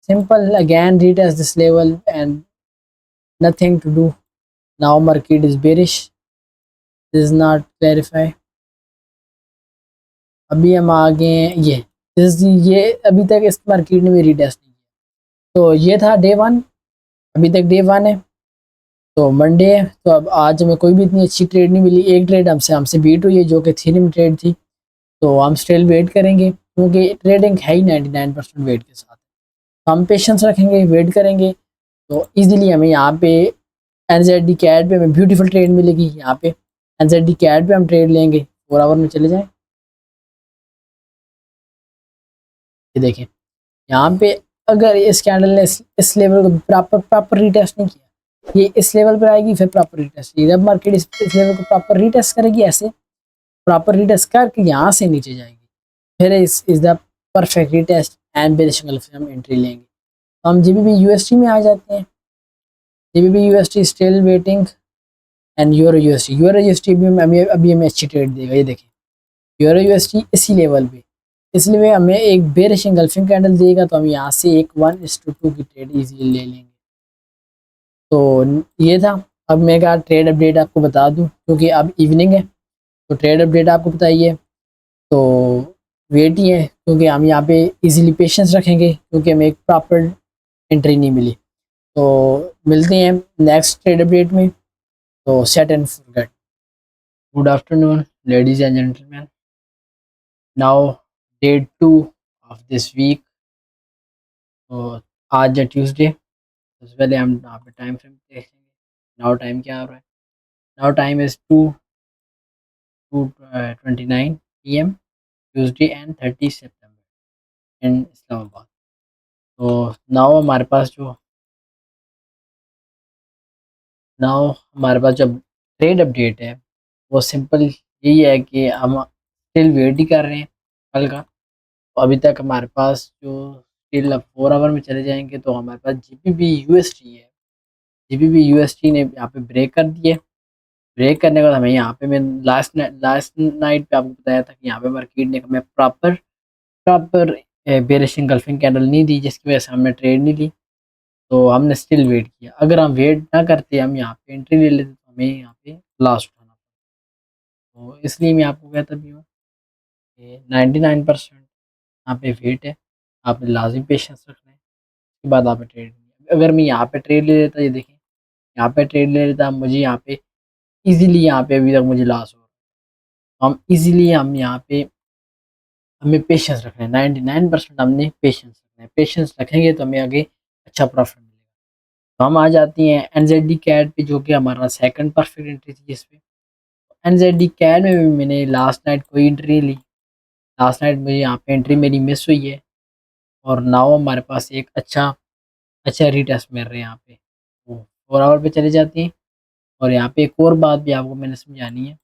Speaker 1: simple again retest this level and nothing to do. Now market is bearish. This is not clarify. अभी हम आ गए हैं ये अभी तक इस market ने भी रीटेस्ट नहीं किया। तो ये था डे 1, अभी तक डे 1 है। तो मंडे है, तो अब आज हमें कोई भी इतनी अच्छी ट्रेड नहीं मिली। एक ट्रेड हमसे बीट हुई है जो कि थीरम ट्रेड थी। तो हम स्टिल वेट करेंगे क्योंकि ट्रेडिंग है ही 99% वेट के साथ। तो हम पेशेंस रखेंगे, वेट करेंगे। तो इजीली हमें यहाँ पे एनजेडी कैट पे हमें ब्यूटीफुल ट्रेड मिलेगी। यहाँ पे एनजेडी कैट पे हम ट्रेड लेंगे, 4 आवर में चले जाएं। ये देखें यहाँ पे अगर इस कैंडल ने इस लेवल को प्रॉपर रीटेस्ट नहीं किया, ये इस लेवल पर आएगी फिर प्रॉपर रीटेस्ट। जब मार्केट इस लेवल को प्रॉपर रीटेस्ट करेगी, ऐसे प्रॉपर रीटेस्ट करके यहाँ से नीचे जाएगी, फिर इस the perfect retest and bearish engulfing हम एंट्री लेंगे। तो हम जीबीपी यूएसटी में आ जाते हैं। GBP UST still waiting and euro UST भी अभी हमें अच्छी ट्रेड देगा। ये देखें यूरो यूएसटी इसी लेवल पे, इसलिए हमें एक बेरिश एंगल्फिंग कैंडल देगा। तो हम यहाँ से एक 1:2 की ट्रेड इजीली ले लेंगे। तो ये था। अब मैं कहा ट्रेड अपडेट आपको बता दूं क्योंकि अब इवनिंग है, तो ट्रेड अपडेट आपको बताइए। तो वेट ही है क्योंकि हम यहाँ पे इजीली पेशेंस रखेंगे क्योंकि हमें एक प्रॉपर एंट्री नहीं मिली। तो मिलते हैं नेक्स्ट ट्रेड अपडेट में। तो set and forget. Good afternoon ladies and gentleman. Now day 2 of this week. तो आज है ट्यूसडे। सबसे पहले हम यहाँ पे टाइम फ्रेम देखेंगे। नाउ टाइम क्या हो रहा है? Now time is 2:29 PM Tuesday and 30 September in Islamabad. तो नाउ हमारे पास जो ट्रेड अपडेट है वो सिंपल यही है कि हम स्टिल वेट ही कर रहे हैं कल का। तो अभी तक हमारे पास जो स्टिल अब 4 आवर में चले जाएंगे तो हमारे पास जीबीपी यूएसटी है। जीबीपी यूएसटी ने यहाँ पे ब्रेक कर दिए। ब्रेक करने के बाद हमें यहाँ पे मैं लास्ट नाइट पे आपको बताया था कि यहाँ पे मार्केट ने हमें proper proper bearish engulfing candle नहीं दी, जिसकी वजह से हमने ट्रेड नहीं ली। तो हमने स्टिल वेट किया। अगर हम वेट ना करते, हम यहाँ पे एंट्री ले लेते, तो हमें यहाँ पे लॉस उठाना पड़ता। तो इसलिए मैं आपको कहता भी हूँ कि 99% यहाँ पे वेट है, आपने लाजिम पेशेंस रखना है, उसके बाद आप ट्रेड। अगर मैं यहाँ पे ट्रेड ले लेता, ये देखें यहाँ पे ट्रेड ले लेता, मुझे यहाँ पे इजीली यहाँ पे अभी तक मुझे लॉस हो रहा है। हम यहाँ पे हमें पेशेंस रखना है। 99% हमने पेशेंस रखना है। पेशेंस रखेंगे तो हमें आगे अच्छा प्रॉफिट मिलेगा। तो हम आ जाती हैं एनजेडी कैट पे, जो कि हमारा सेकंड परफेक्ट एंट्री थी जिसपे। एनजेडी कैट में भी मैंने लास्ट नाइट कोई एंट्री ली। लास्ट नाइट मुझे यहाँ पे एंट्री मेरी मिस हुई है और नाउ हमारे पास एक अच्छा रीटेस्ट मिल रहा है यहाँ पे। तो 4 आवर पे चले जाती हैं। और यहाँ पे एक और बात भी आपको मैंने समझानी है।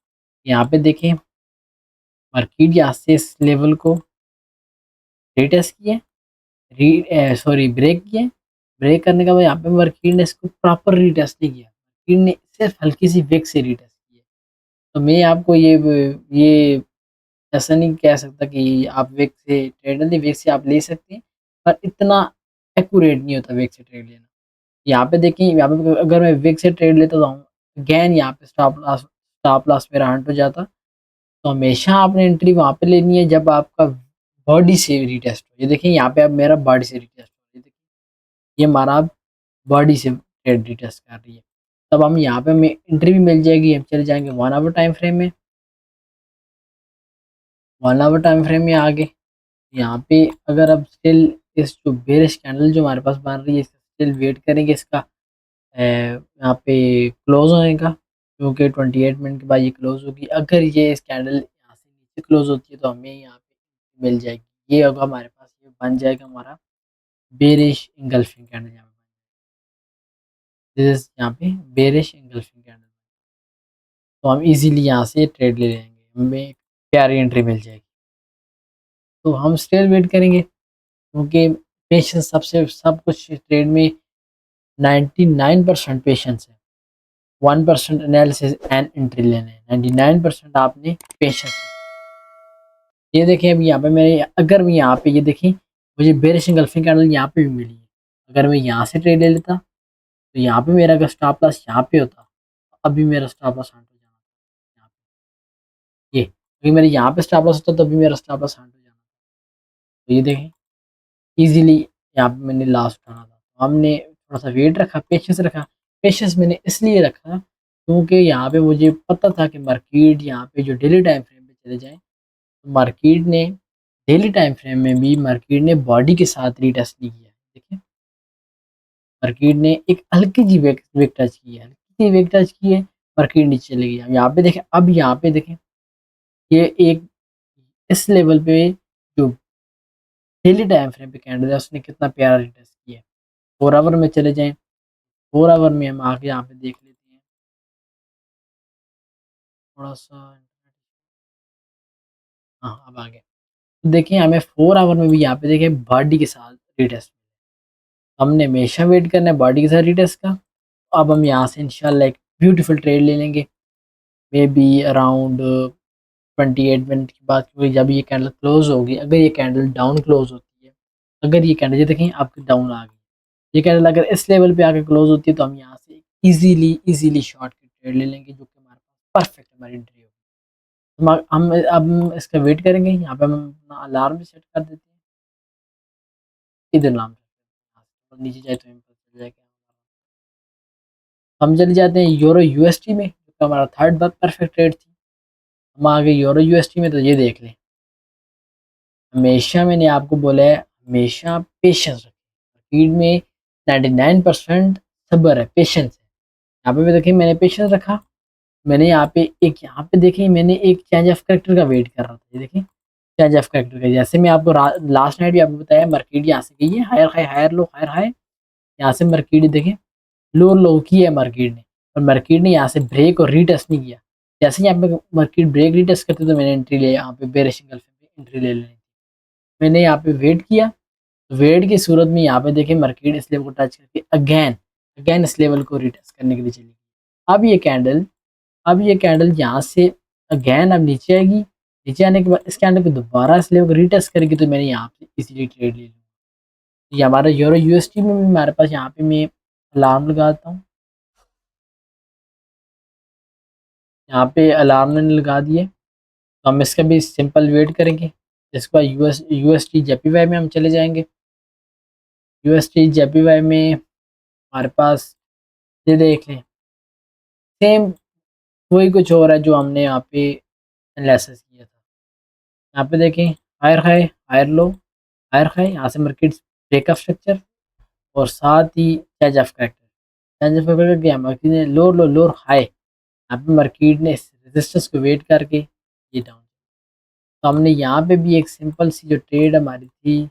Speaker 1: यहाँ पे देखें मार्केट यहाँ से इस लेवल को रीटेस्ट किया, ब्रेक किया। ब्रेक करने के बाद यहाँ पे मार्केट ने इसको प्रॉपर रीटेस्ट नहीं किया, मार्केट ने सिर्फ हल्की सी विक से रीटेस्ट किया। तो मैं आपको ये ऐसा नहीं कह सकता कि आप विक से ट्रेड नहीं, विक से आप ले सकते हैं पर इतना एक्यूरेट नहीं होता विक से ट्रेड लेना। यहाँ पे देखें, यहाँ पे अगर मैं विक से ट्रेड लेता हूँ अगैन यहाँ पे स्टॉप लॉस मेरा हंट हो जाता। तो हमेशा आपने एंट्री वहाँ पे लेनी है जब आपका बॉडी से रीटेस्ट हो। ये देखिए यहाँ पे अब मेरा बॉडी से रीटेस्ट हो, ये देखिए ये हमारा बॉडी से ट्रेड रीटेस्ट कर रही है। तब हम यहाँ पे हमें एंट्री भी मिल जाएगी। हम चले जाएंगे 1 आवर टाइम फ्रेम में। 1 आवर टाइम फ्रेम में आगे यहाँ पे अगर अब स्टिल इस जो बेरिश कैंडल जो हमारे पास बन रही है, स्टिल वेट करेंगे इसका यहाँ पे क्लोज होने का, क्योंकि 28 मिनट के बाद ये क्लोज होगी। अगर ये इस कैंडल यहाँ से नीचे क्लोज होती है तो हमें यहाँ पे मिल जाएगी। ये होगा हमारे पास, ये बन जाएगा हमारा बेरिश इंगल्फिंग कैंडल। यहाँ पे बेरिश इंगल्फिंग कैंडल। तो हम इजीली यहाँ से ट्रेड ले लेंगे, हमें एक प्यारी एंट्री मिल जाएगी। तो हम स्टिल वेट करेंगे क्योंकि पेशेंस सब कुछ ट्रेड में 99% पेशेंस है, 1% एनालिसिस एंड एंट्री लेना है। 99% आपने पेशेंस। ये देखें अभी यहाँ पे मेरे, अगर मैं यहाँ पे ये देखें मुझे बेरिश एंगल्फिंग कैंडल यहाँ पे भी मिली है। अगर मैं यहाँ से ट्रेड ले लेता तो यहाँ पे मेरा अगर स्टॉप लॉस यहाँ पे होता तो अभी मेरा स्टॉप लॉस हंट हो जाना था यहाँ पे, ये क्योंकि मेरे यहाँ पे स्टॉप लॉस होता तो अभी मेरा स्टॉप लॉस हंट हो जाना। तो ये देखें इजीली यहाँ पे मैंने लास्ट उठाना था, तो हमने थोड़ा सा वेट रखा, पेशेंस रखा। पेशेंस मैंने इसलिए रखा क्योंकि यहाँ पे मुझे पता था कि मार्केट यहाँ पे जो डेली टाइम फ्रेम पे चले जाए, तो मार्केट ने डेली टाइम फ्रेम में भी मार्केट ने बॉडी के साथ रीटेस्ट नहीं किया। देखिए मार्केट ने एक हल्की जी वेक टच की है, हल्की सी वेक टच की है, मार्केट नीचे चली गई। यहाँ पे देखें, अब यहाँ पे देखें ये एक इस लेवल पे जो डेली टाइम फ्रेम पे कैंडल है उसने कितना प्यारा रिटेस्ट किया है। 4 आवर में चले जाएं, 4 आवर में हम आके यहाँ पे देख लेते हैं थोड़ा सा। हाँ अब आ गया। तो देखिए हमें 4 आवर में भी यहाँ पे देखें बॉडी के साथ रिटेस्ट, हमने हमेशा वेट करना है बॉडी के साथ रिटेस्ट का। अब हम यहाँ से इंशाल्लाह एक ब्यूटीफुल ट्रेड ले लेंगे, मे बी अराउंड 28 मिनट के बाद, क्योंकि जब ये कैंडल क्लोज होगी, अगर ये कैंडल डाउन क्लोज होती है, अगर ये कैंडल ये देखें आपकी डाउन आ गई, ये कैंडल अगर इस लेवल पे आकर क्लोज होती है तो हम यहाँ से इजीली शॉर्ट की ट्रेड ले लेंगे, जो कि हमारे पास परफेक्ट हमारी एंट्री होगी। तो हम अब इसका वेट करेंगे, यहाँ पे हम अपना अलार्म भी सेट कर देते हैं। इधर नाम और नीचे जाए तो चल जाएगा। हम चले जाते हैं यूरो यूएसटी में, जो हमारा थर्ड बार परफेक्ट ट्रेड थी। हम आ गए यूरो यूएसटी में, तो ये देख लें हमेशा मैंने आपको बोला है हमेशा पेशेंस रखें, फील्ड में 99% सब्र है, पेशेंस है। यहाँ पे भी देखिए मैंने पेशेंस रखा, मैंने यहाँ पे एक यहाँ पे देखिए मैंने एक चेंज ऑफ करेक्टर का वेट कर रहा था। ये देखिए चेंज ऑफ करेक्टर का, जैसे मैं आपको लास्ट नाइट भी आपको बताया मार्केट यहाँ से गई है higher high higher low higher high, यहाँ से मार्केट देखें लोअर लो की है मार्केट ने, और मार्केट ने यहाँ से ब्रेक और रीटेस्ट नहीं किया। जैसे यहाँ पे मार्केट ब्रेक रीटेस्ट करते तो मैंने एंट्री लिया, यहाँ पे बेरिश एंगल्फिंग एंट्री ले लेनी थी। मैंने यहाँ पे वेट किया, वेट की सूरत में यहाँ पे देखें मार्केट इस लेवल को टच करके अगेन अगेन इस लेवल को रीटेस्ट करने के लिए चली। अब ये कैंडल यहाँ से अगेन अब नीचे आएगी, नीचे आने के बाद इस कैंडल को दोबारा इस लेवल को रीटेस्ट करेगी, तो मैंने यहाँ पे इजीली ट्रेड ले लूँगा। ये हमारा यूरो यूएसटी में भी हमारे पास यहाँ पे मैं अलार्म लगाता हूँ, यहाँ पे अलार्म मैंने लगा दिए। तो हम इसका भी सिंपल वेट करेंगे। इसके बाद यूएसटी जेपीवाई में हम चले जाएंगे। यूएसटी जेपीवाई में हमारे पास ये देख लें सेम वही कुछ हो रहा है जो हमने यहाँ पे एनालिसिस किया था। यहाँ पे देखें higher high higher low higher high, यहाँ से मार्केट ब्रेकअप स्ट्रक्चर और साथ ही change of character, change of character गया मार्केट ने लोअर लो लोअर हाई, यहाँ पे मार्केट ने रेजिस्टेंस को वेट करके ये डाउन। तो हमने यहाँ पे भी एक सिंपल सी जो ट्रेड हमारी थी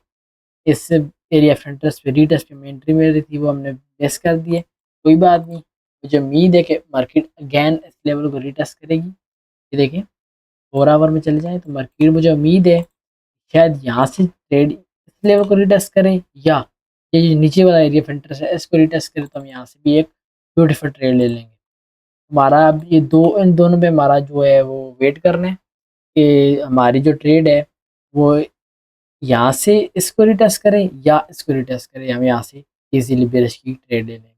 Speaker 1: इस एरिया ऑफ इंटरेस्ट पे रीटेस्ट पे एंट्री मेरी थी वो हमने बेस कर दिए। कोई बात नहीं, मुझे उम्मीद है कि मार्केट अगेन इस लेवल को रीटेस्ट करेगी। ये देखें 4 आवर में चले जाएँ तो मार्केट मुझे उम्मीद है शायद यहाँ से ट्रेड इस लेवल को रिटेस्ट करें, या ये जो नीचे वाला एरिया ऑफ इंटरेस्ट है इसको रिटेस्ट करें, तो हम यहाँ से भी एक ब्यूटीफुल ट्रेड ले लेंगे। हमारा अब ये इन दोनों पे हमारा जो है वो वेट करना है कि हमारी जो ट्रेड है वो यहाँ से इसको रिटेस्ट करें या इसको रिटेस्ट करें, हम यहाँ से इजीली बेरिश की ट्रेड ले लेंगे।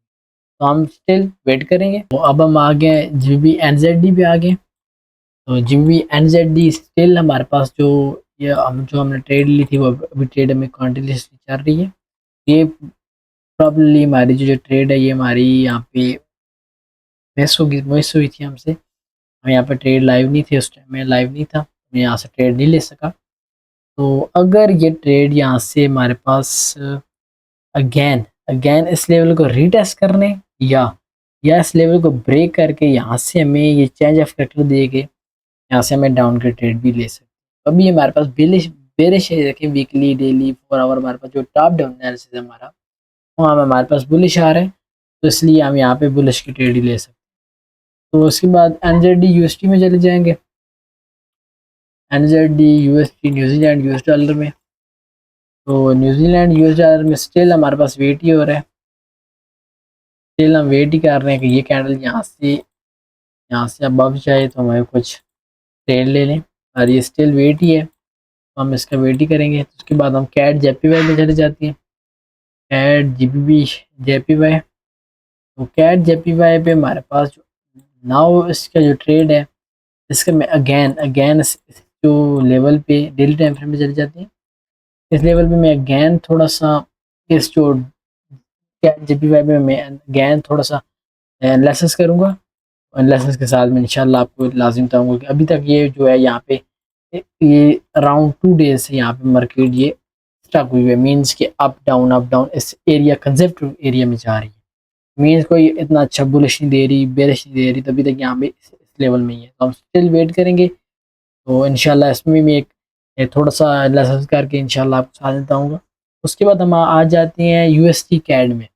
Speaker 1: तो हम स्टिल वेट करेंगे। तो अब हम आ गए जीबी एनजेडी पे आ गए। तो जीबी एनजेडी स्टिल हमारे पास ये जो हमने ट्रेड ली थी वो अभी ट्रेड में कंटिन्यूसली चल रही है। ये प्रॉब्लली हमारी जो ट्रेड है ये हमारी यहाँ पे मिस हुई थी हमसे। हम यहाँ पे ट्रेड लाइव नहीं थे, उस टाइम में लाइव नहीं था, मैं यहाँ से ट्रेड नहीं ले सका। तो अगर ये ट्रेड यहाँ से हमारे पास अगेन अगेन इस लेवल को रीटेस्ट करने या इस लेवल को ब्रेक करके यहाँ से हमें ये चेंज ऑफ करेक्टर दे के यहाँ से हमें डाउन के ट्रेड भी ले सकते। अभी हमारे पास बेरिश बेरिश है, देखें वीकली डेली 4 आवर हमारे पास जो टॉप डाउन एनालिसिस है हमारा वहाँ में हमारे पास बुलिश आ रहा है, तो इसलिए हम यहाँ पे बुलिश की ट्रेड ही ले सकते हैं। तो उसके बाद एनजेडी यूएसटी में चले जाएंगे। NZD UST New Zealand US dollar में, तो न्यूजीलैंड यूएस डॉलर में स्टिल हमारे पास वेट ही हो रहा है। स्टिल हम वेट ही कर रहे हैं कि ये कैंडल यहाँ से अबव जाए तो हमें कुछ ट्रेड ले लें, और ये स्टिल वेट ही है तो हम इसका वेट ही करेंगे। तो उसके बाद हम कैट जेपीवाई में चले जाती हैं। CAD JPY। तो कैट JPY पे हमारे पास जो नाउ इसका जो ट्रेड है, इसका मैं अगेन अगेन जो लेवल पे डेली टाइम फ्रेम में चली जाती है, इस लेवल पे मैं अगेन थोड़ा सा इस जो कैट JPY पे मैं अगेन थोड़ा सा एनालिसिस करूँगा। एनालिसिस के साथ में इंशाल्लाह आपको लाजिम बताऊँगा कि अभी तक ये जो है यहाँ पे ये अराउंड 2 डेज से यहाँ पे मार्केट ये स्टक हुई है, मीन्स कि अप डाउन इस एरिया कंजर्वेटिव एरिया में जा रही है। मीन्स कोई इतना अच्छा बुलिश नहीं दे रही, बेरिश नहीं दे रही, तभी तक यहाँ पे इस लेवल में ही है। तो हम स्टिल वेट करेंगे। तो इंशाल्लाह इसमें भी एक थोड़ा सा एनालिसिस करके इंशाल्लाह आपको साथ देता हूँ। उसके बाद हम आ जाते हैं USD कैड में।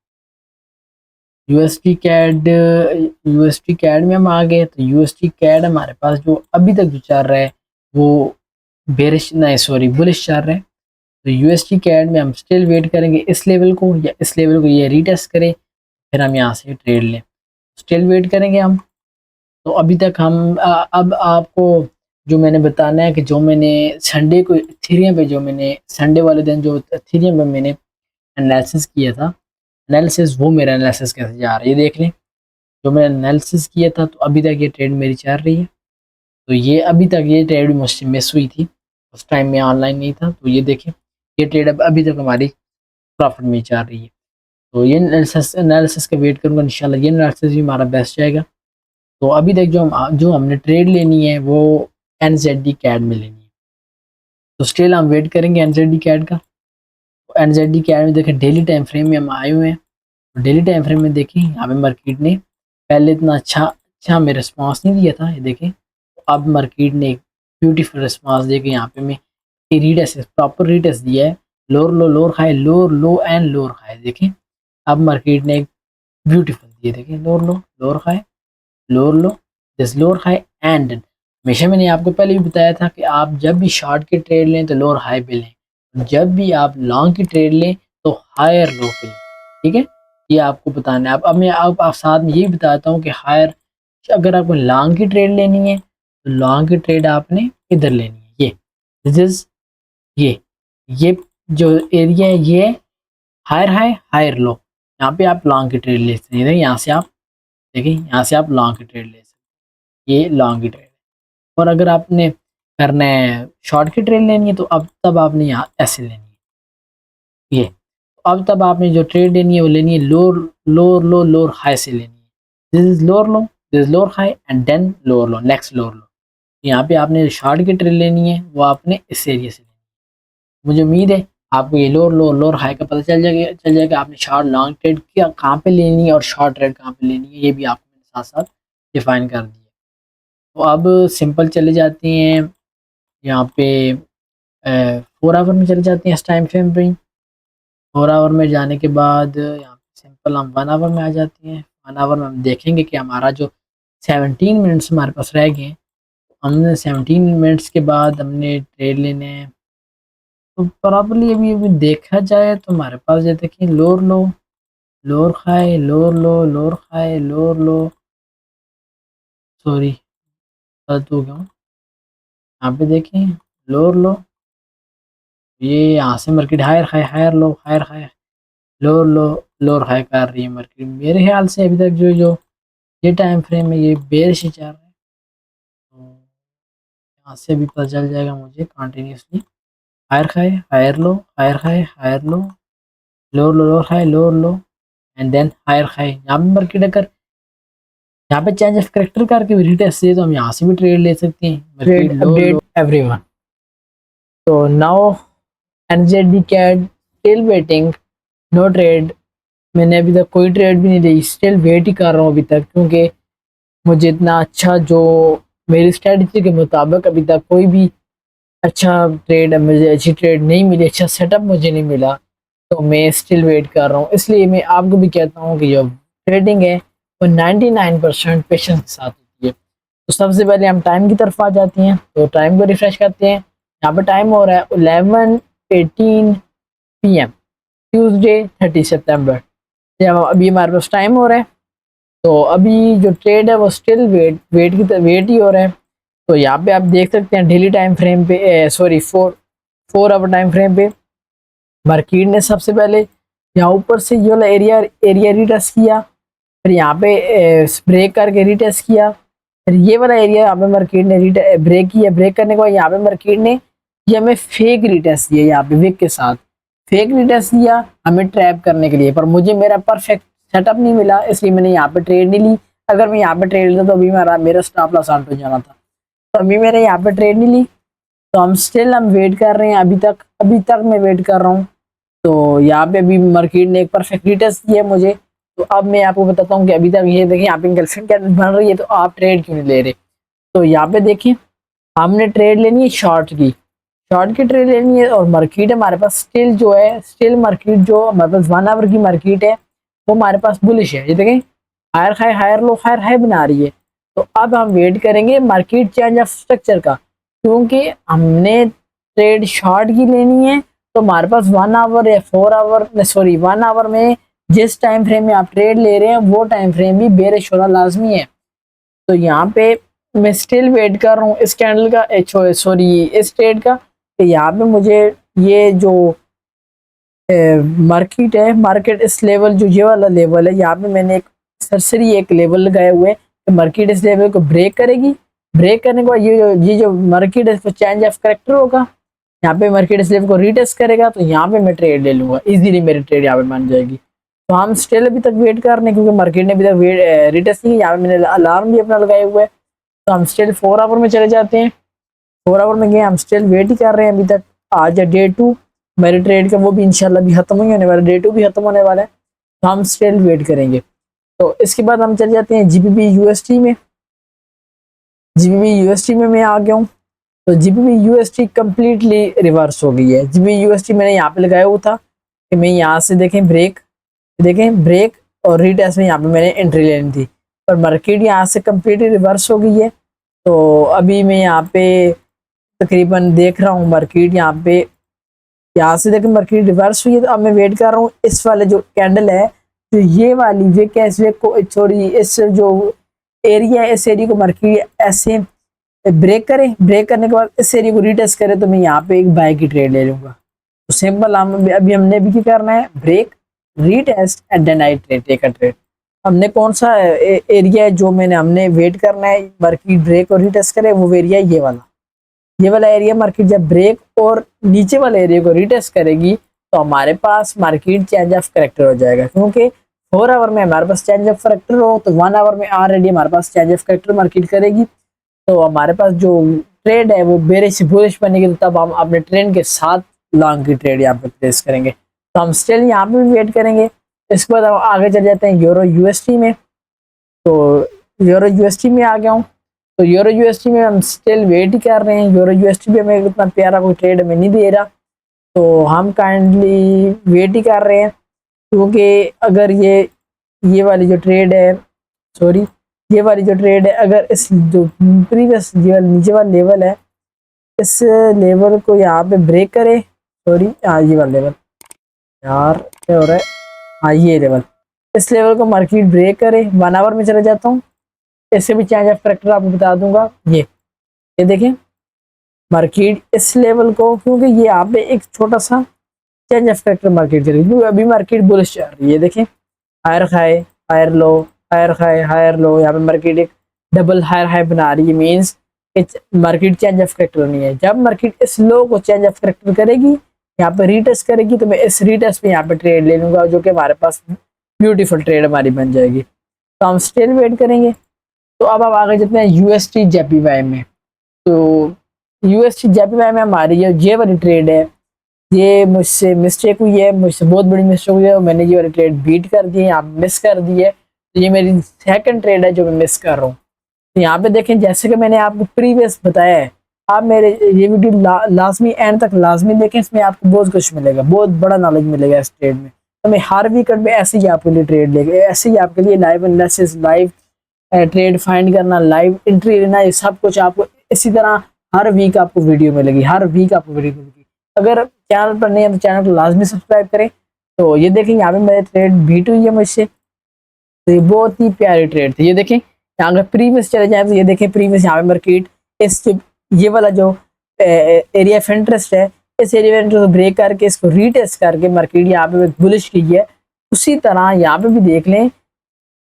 Speaker 1: यूएसडी कैड में हम आ गए। तो USD कैड हमारे पास जो अभी तक जो चल रहा है वो बेरिश नहीं सॉरी बुलिश चल रहा है। तो USD कैड में हम स्टिल वेट करेंगे इस लेवल को, या इस लेवल को ये रीटेस्ट करे, फिर हम यहाँ से ट्रेड लें। स्टिल वेट करेंगे हम। तो अभी तक हम अब आपको जो मैंने बताना है कि जो मैंने संडे को इथेरियम पे, जो मैंने संडे वाले दिन जो इथेरियम पे मैंने एनालिसिस किया था, एनालिसिस वो मेरा एनालिसिस कैसे जा रहा है ये देख लें। जो मैंने एनालिसिस किया था तो अभी तक ये ट्रेड मेरी चल रही है। तो ये अभी तक ये ट्रेड मुझसे मिस हुई थी, उस टाइम मैं ऑनलाइन नहीं था। तो ये देखें ये ट्रेड अब अभी तक हमारी प्रॉफिट में चल रही है। तो ये एनालिसिस का वेट करूँगा, इंशाल्लाह ये एनालिसिस भी हमारा बेस्ट जाएगा। तो अभी तक जो हमने ट्रेड लेनी है वो NZD कैड में लेनी है। तो स्टिल हम वेट करेंगे NZD कैड का। NZD कैड में देखें डेली टाइम फ्रेम में हम आए हुए हैं। तो डेली टाइम फ्रेम में देखें यहाँ पे मार्केट ने पहले इतना अच्छा हमें रिस्पॉन्स नहीं दिया था, ये देखें। तो अब मार्केट ने एक ब्यूटीफुल रिस्पॉन्स दे के यहाँ पे मैं रीटेस्ट प्रॉपर रीटेस्ट दिया है। Lower high lower low and lower high देखें। अब मार्केट ने एक ब्यूटीफुल दिए देखें, lower high lower low this lower high and हमेशा मैंने आपको पहले भी बताया था कि आप जब भी शॉर्ट की ट्रेड लें तो लोअर हाई पे लें, जब भी आप लॉन्ग की ट्रेड लें तो हायर लो पे लें। ठीक है, ये आपको बताना है। अब मैं आप साथ में ये भी बताता हूँ कि हायर अगर आपको लॉन्ग की ट्रेड लेनी है तो लॉन्ग की ट्रेड आपने इधर लेनी है, ये दिस इज ये जो एरिया है ये हायर हाई हायर लो, यहाँ पे आप लॉन्ग की ट्रेड ले सकते हैं। यहाँ से आप देखिए, यहाँ से आप लॉन्ग की ट्रेड ले सकते हैं, ये लॉन्ग की ट्रेड है। और अगर आपने करना है शॉर्ट की ट्रेड लेनी है तो अब तब आपने यहाँ ऐसे लेनी है ये। अब तब आपने जो ट्रेड लेनी है वो लेनी है लोअर हाई से लेनी है। This is lower low, this is lower high and then lower low, next lower low. यहाँ पे आपने शॉर्ट की ट्रेड लेनी है वो आपने इस एरिया से लेनी है। मुझे उम्मीद है आपको ये लोअर हाई का पता चल जाएगा आपने शॉर्ट लॉन्ग ट्रेड क्या कहाँ पे लेनी है और शॉर्ट ट्रेड कहाँ पे लेनी है, ये भी आपको मैंने साथ साथ डिफाइन कर दिया। तो अब सिंपल चले जाते हैं यहाँ पे 4 आवर में चले जाते हैं इस टाइम फ्रेम पे। 4 आवर में जाने के बाद यहाँ पे सिंपल हम 1 आवर में आ जाते हैं। 1 आवर में हम देखेंगे कि हमारा जो 17 मिनट्स हमारे पास रह गए हैं, हमने 17 मिनट्स के बाद हमने ट्रेड लेने हैं। तो प्रॉपरली अभी अभी देखा जाए तो हमारे पास ये देखिए lower low lower high lower high lower लो सॉरी गलत हो गया हूँ। यहाँ पे देखें लोअर लो, ये यहाँ से market higher low high lower low lower high कर रही है मार्केट। मेरे ख्याल से अभी तक जो ये टाइम फ्रेम है ये बेरिश ही चल रहा है। तो यहाँ से भी पता चल जाएगा मुझे continuously higher low higher low lower high lower low and then higher high. यहाँ पे मार्केट अगर यहाँ पे चेंज ऑफ करेक्टर करके भी रिटेस्ट दे तो हम यहाँ से भी ट्रेड ले सकते हैं। Trade update everyone. तो now NZD CAD still waiting, no trade. मैंने अभी तक कोई ट्रेड भी नहीं ली, स्टिल वेट ही कर रहा हूँ अभी तक, क्योंकि मुझे इतना अच्छा जो मेरी स्ट्रेटजी के मुताबिक अभी तक कोई भी अच्छा ट्रेड मुझे अच्छी ट्रेड नहीं मिली, अच्छा सेटअप मुझे नहीं मिला। तो मैं स्टिल वेट कर रहा हूँ। इसलिए मैं आपको भी कहता हूँ कि जो ट्रेडिंग है वो 99% पेशेंस के साथ होती है। तो सबसे पहले हम टाइम की तरफ आ जाते हैं। तो टाइम को रिफ्रेश करते हैं। यहाँ पे टाइम हो रहा है 11:18 PM ट्यूसडे 30 सितंबर। अभी हमारे पास टाइम हो रहा है। तो अभी जो ट्रेड है वो स्टिल वेट ही हो रहा है। तो यहाँ पे आप देख सकते हैं डेली टाइम फ्रेम पे सॉरी 4 आवर टाइम फ्रेम पे मार्केट ने सबसे पहले यहाँ ऊपर से ये वाला एरिया एरिया रीटेस्ट किया, फिर यहाँ पे ब्रेक करके रीटेस्ट किया, फिर ये वाला एरिया यहाँ पे मार्केट ने ब्रेक किया। ब्रेक करने के बाद यहाँ पे मार्केट ने ये हमें फेक रीटेस्ट दिया, यहाँ पे विक के साथ फेक रीटेस्ट दिया हमें ट्रैप करने के लिए, पर मुझे मेरा परफेक्ट सेटअप नहीं मिला, इसलिए मैंने यहाँ पे ट्रेड नहीं ली। अगर मैं यहाँ पे ट्रेड लेता तो अभी मेरा स्टॉप लॉस आउट हो जाना था, तो अभी मैंने यहाँ पे ट्रेड नहीं ली। तो हम वेट कर रहे हैं, अभी तक मैं वेट कर रहा हूँ। तो यहाँ पे अभी मार्केट ने एक परफेक्ट रिटेस्ट दिया मुझे। तो अब मैं आपको बताता हूँ कि अभी तक ये देखिए यहाँ पे गर्लफ्रेंड कैंडल बन रही है, तो आप ट्रेड क्यों नहीं ले रहे। तो यहाँ पे देखिए हमने ट्रेड लेनी है शॉर्ट की ट्रेड लेनी है, और मार्केट हमारे पास स्टिल मार्केट जो हमारे पास 1 आवर की मार्केट है वो हमारे पास बुलिश है। ये देखें higher high higher low higher high बना रही है। तो अब हम वेट करेंगे मार्केट चेंज ऑफ स्ट्रक्चर का, क्योंकि हमने ट्रेड शॉर्ट की लेनी है। तो हमारे पास 1 आवर या 1 आवर में जिस टाइम फ्रेम में आप ट्रेड ले रहे हैं वो टाइम फ्रेम भी बेरिश होना लाजमी है। तो यहाँ पे मैं स्टिल वेट कर रहा हूँ इस कैंडल का इस ट्रेड का, कि यहाँ पे मुझे ये जो मार्केट इस लेवल जो ये वाला लेवल है, यहाँ पे मैंने एक लेवल लगाए हुए हैं कि मार्केट इस लेवल को ब्रेक करेगी। ब्रेक करने के बाद ये जो मार्केट है इसको चेंज ऑफ करेक्टर होगा, यहाँ पे मार्केट इस लेवल को रीटेस्ट करेगा, तो यहाँ पे मैं ट्रेड ले लूंगा, इजीली मेरी ट्रेड यहाँ पे बन जाएगी। तो हम स्टिल अभी तक वेट कर रहे हैं, क्योंकि मार्केट ने अभी तक रीटेस्ट नहीं, यहाँ पे मैंने अलार्म भी अपना लगाया हुआ है। तो हम स्टिल 4 आवर में चले जाते हैं। 4 आवर में गए, हम स्टिल वेट ही कर रहे हैं अभी तक। आज है डे 2 मेरे ट्रेड का, वो भी इंशाल्लाह भी खत्म ही होने वाला है, डे 2 भी खत्म होने वाला है। तो हम स्टिल वेट करेंगे। तो इसके बाद हम चले जाते हैं जीबीपी यूएसटी में। मैं आ गया हूँ। तो जीबीपी यूएसटी कम्प्लीटली रिवर्स हो गई है। जीबीपी यूएसटी मैंने यहाँ पे लगाया हुआ था कि मैं यहाँ से देखें ब्रेक और रीटेस्ट में यहाँ पे मैंने एंट्री लेनी थी, पर मार्केट यहाँ से कम्प्लीटली रिवर्स हो गई है। तो अभी मैं यहाँ पे तकरीबन देख रहा हूँ मार्केट यहाँ से देखें मार्केट रिवर्स हुई है। तो अब मैं वेट कर रहा हूँ इस वाले जो कैंडल है, जो ये वाली विक है, इस विक को छोड़ी, इस जो एरिया है इस एरिया को मार्केट ऐसे ब्रेक करे, ब्रेक करने के बाद इस एरिया को रीटेस्ट करे, तो मैं यहाँ पे एक बाय की ट्रेड ले लूंगा। तो सिंपल अभी हमने भी क्या करना है, break retest and then I take a trade. हमने कौन सा एरिया है जो हमने वेट करना है मार्केट ब्रेक और रीटेस्ट करे, वो एरिया ये वाला एरिया। मार्केट जब ब्रेक और नीचे वाले एरिया को रीटेस्ट करेगी तो हमारे पास मार्केट चेंज ऑफ करेक्टर हो जाएगा, क्योंकि 4 आवर में हमारे पास चेंज ऑफ करेक्टर हो, तो 1 आवर में ऑलरेडी हमारे पास चेंज ऑफ करेक्टर मार्केट करेगी। तो हमारे पास जो ट्रेड है वो बेरिश से बुलिश बनेगी, तो तब हम अपने ट्रेंड के साथ लॉन्ग की ट्रेड यहाँ पे प्लेस करेंगे। तो हम स्टिल यहाँ पे भी वेट करेंगे। इसके बाद हम आगे चल जाते हैं यूरो यूएसटी में। तो यूरो यूएसटी में आ गया हूँ। तो यूरो यूएसटी में हम स्टिल वेट ही कर रहे हैं। यूरो यूएसटी भी हमें उतना प्यारा कोई ट्रेड हमें नहीं दे रहा, तो हम काइंडली वेट ही कर रहे हैं, क्योंकि अगर ये वाली जो ट्रेड है अगर इस जो प्रीवियस नीचे वाला लेवल है, इस लेवल को यहाँ पे ब्रेक करे, ये वाला लेवल यार क्या हो रहा है, हाँ ये लेवल, इस लेवल को मार्केट ब्रेक करे। 1 आवर में चले जाता हूँ, इससे भी चेंज ऑफ करेक्टर आपको बता दूंगा। ये देखें मार्केट इस लेवल को, क्योंकि ये यहाँ पे एक छोटा सा चेंज ऑफ करेक्टर मार्केट चल रही है, क्योंकि अभी मार्केट बुलिश चल रही है। देखें higher high higher low higher high higher low, यहाँ पे मार्केट एक डबल हायर हाई बना रही है, means market change of character नहीं है। जब मार्केट इस लो को चेंज ऑफ करेक्टर करेगी, यहाँ पे रीटेस्ट करेगी, तो मैं इस रीटेस्ट में यहाँ पे ट्रेड ले लूंगा, जो कि हमारे पास ब्यूटीफुल ट्रेड हमारी बन जाएगी। तो हम स्टिल वेट करेंगे। तो अब हम आगे चलते हैं यूएसटी जेपीवाई में। तो यूएसटी जेपीवाई में हमारी ये वाली ट्रेड है, ये मुझसे मिस्टेक हुई है, मुझसे बहुत बड़ी मिस्टेक हुई है, मैंने ये वाली ट्रेड बीट कर दी है, यहाँ मिस कर दी है। तो ये मेरी सेकंड ट्रेड है जो मैं मिस कर रहा हूँ। तो यहाँ पे देखें, जैसे कि मैंने आपको प्रीवियस बताया है, आप मेरे ये वीडियो लाजमी एंड तक लाजमी देखें, इसमें आपको बहुत कुछ मिलेगा, बहुत बड़ा नॉलेज मिलेगा इस ट्रेड में। तो मैं हर वीकेंड में ऐसे ही आपके लिए ट्रेड लेके, ऐसे ही आपके लिए live analysis, live trade find करना, लाइव एंट्री लेना, ये सब कुछ आपको इसी तरह हर वीक आपको वीडियो मिलेगी, अगर चैनल पर नहीं है तो चैनल को लाजमी सब्सक्राइब करें। तो ये देखें यहाँ पे मेरे ट्रेड बीट हुई है मुझसे, तो ये बहुत ही प्यारी ट्रेड थी। ये देखें यहाँ अगर प्रीवियस चले जाए तो ये देखें प्रीवियस यहाँ पे मार्केट इस ये वाला जो एरिया ऑफ इंटरेस्ट है, इस एरिया को ब्रेक करके इसको रीटेस्ट करके मार्केट यहाँ पे बुलिश की है। उसी तरह यहाँ पे भी देख लें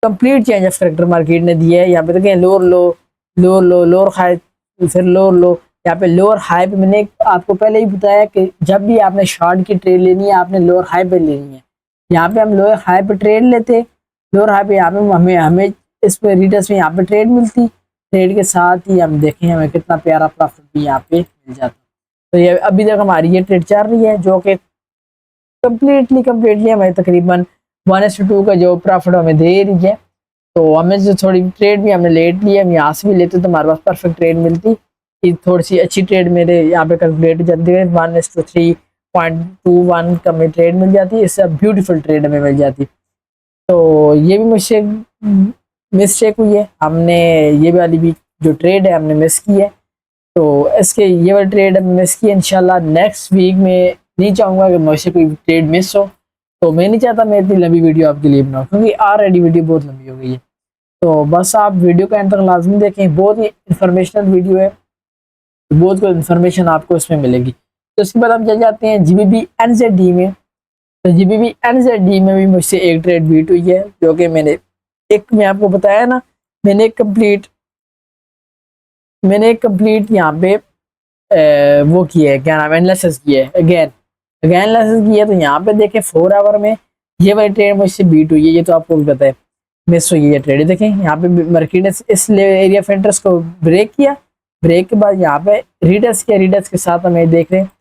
Speaker 1: complete change of character market ने दिया है। यहाँ पे देखें lower low, lower low, lower high, फिर लोअर लो। यहाँ पे लोअर हाई पे मैंने आपको पहले ही बताया कि जब भी आपने शॉर्ट की ट्रेड लेनी है आपने लोअर हाई पे लेनी है। यहाँ पे हम लोअर हाई पे ट्रेड लेते, लोअर हाई पे यहाँ पे हमें हमें इस पे रीटेस्ट में यहाँ पे ट्रेड मिलती। ट्रेड के साथ ही हम देखें हमें कितना प्यारा प्रॉफिट भी यहाँ पे मिल जाता। तो ये अभी तक हमारी ये ट्रेड चल रही है जो कि कम्प्लीटली हमें तकरीबन 1:2 का जो प्रॉफिट हमें दे रही है। तो हमें जो थोड़ी ट्रेड भी हमने लेट ली, हम यहाँ से भी लेते तो हमारे पास परफेक्ट ट्रेड मिलती। कि थोड़ी सी अच्छी ट्रेड मेरे यहाँ पे कैलकुलेट जाती है 1:3.21 का हमें ट्रेड मिल जाती है। इससे ब्यूटीफुल ट्रेड हमें मिल जाती। तो ये भी मुझसे मिस्टेक हुई है, हमने ये वाली भी जो ट्रेड है हमने मिस की है। तो इसके ये वाली ट्रेड हमने मिस की है। इंशाल्लाह नेक्स्ट वीक में नहीं चाहूँगा कि मुझसे कोई ट्रेड मिस हो। तो मैं नहीं चाहता मैं इतनी लंबी वीडियो आपके लिए बनाऊँ क्योंकि ऑलरेडी वीडियो बहुत लंबी हो गई है। तो बस आप वीडियो का एंड तक लाजमी देखें, बहुत ही इंफॉर्मेशनल वीडियो है, बहुत कुछ इन्फॉर्मेशन आपको इसमें मिलेगी। तो उसके बाद हम चल जाते हैं जीबीबी एनजेडी में। तो जीबीबी एनजेडी में भी मुझसे एक ट्रेड बीट हुई है जो कि मैं आपको बताया ना, मैंने एक कंप्लीट यहाँ पे वो किया है, क्या नाम है, एनालिसिस किया है, अगेन एनालिसिस किया है। तो यहाँ पे देखें 4 आवर में ये वाली ट्रेड मुझसे बीट हुई है, ये तो आपको भी पता है मिस हुई है ट्रेड। देखें यहाँ पे मार्केट ने इस एरिया ऑफ इंटरेस्ट को ब्रेक किया, ब्रेक के बाद यहाँ पे रीटेस्ट किया, रीटेस्ट के साथ हमें देख रहे हैं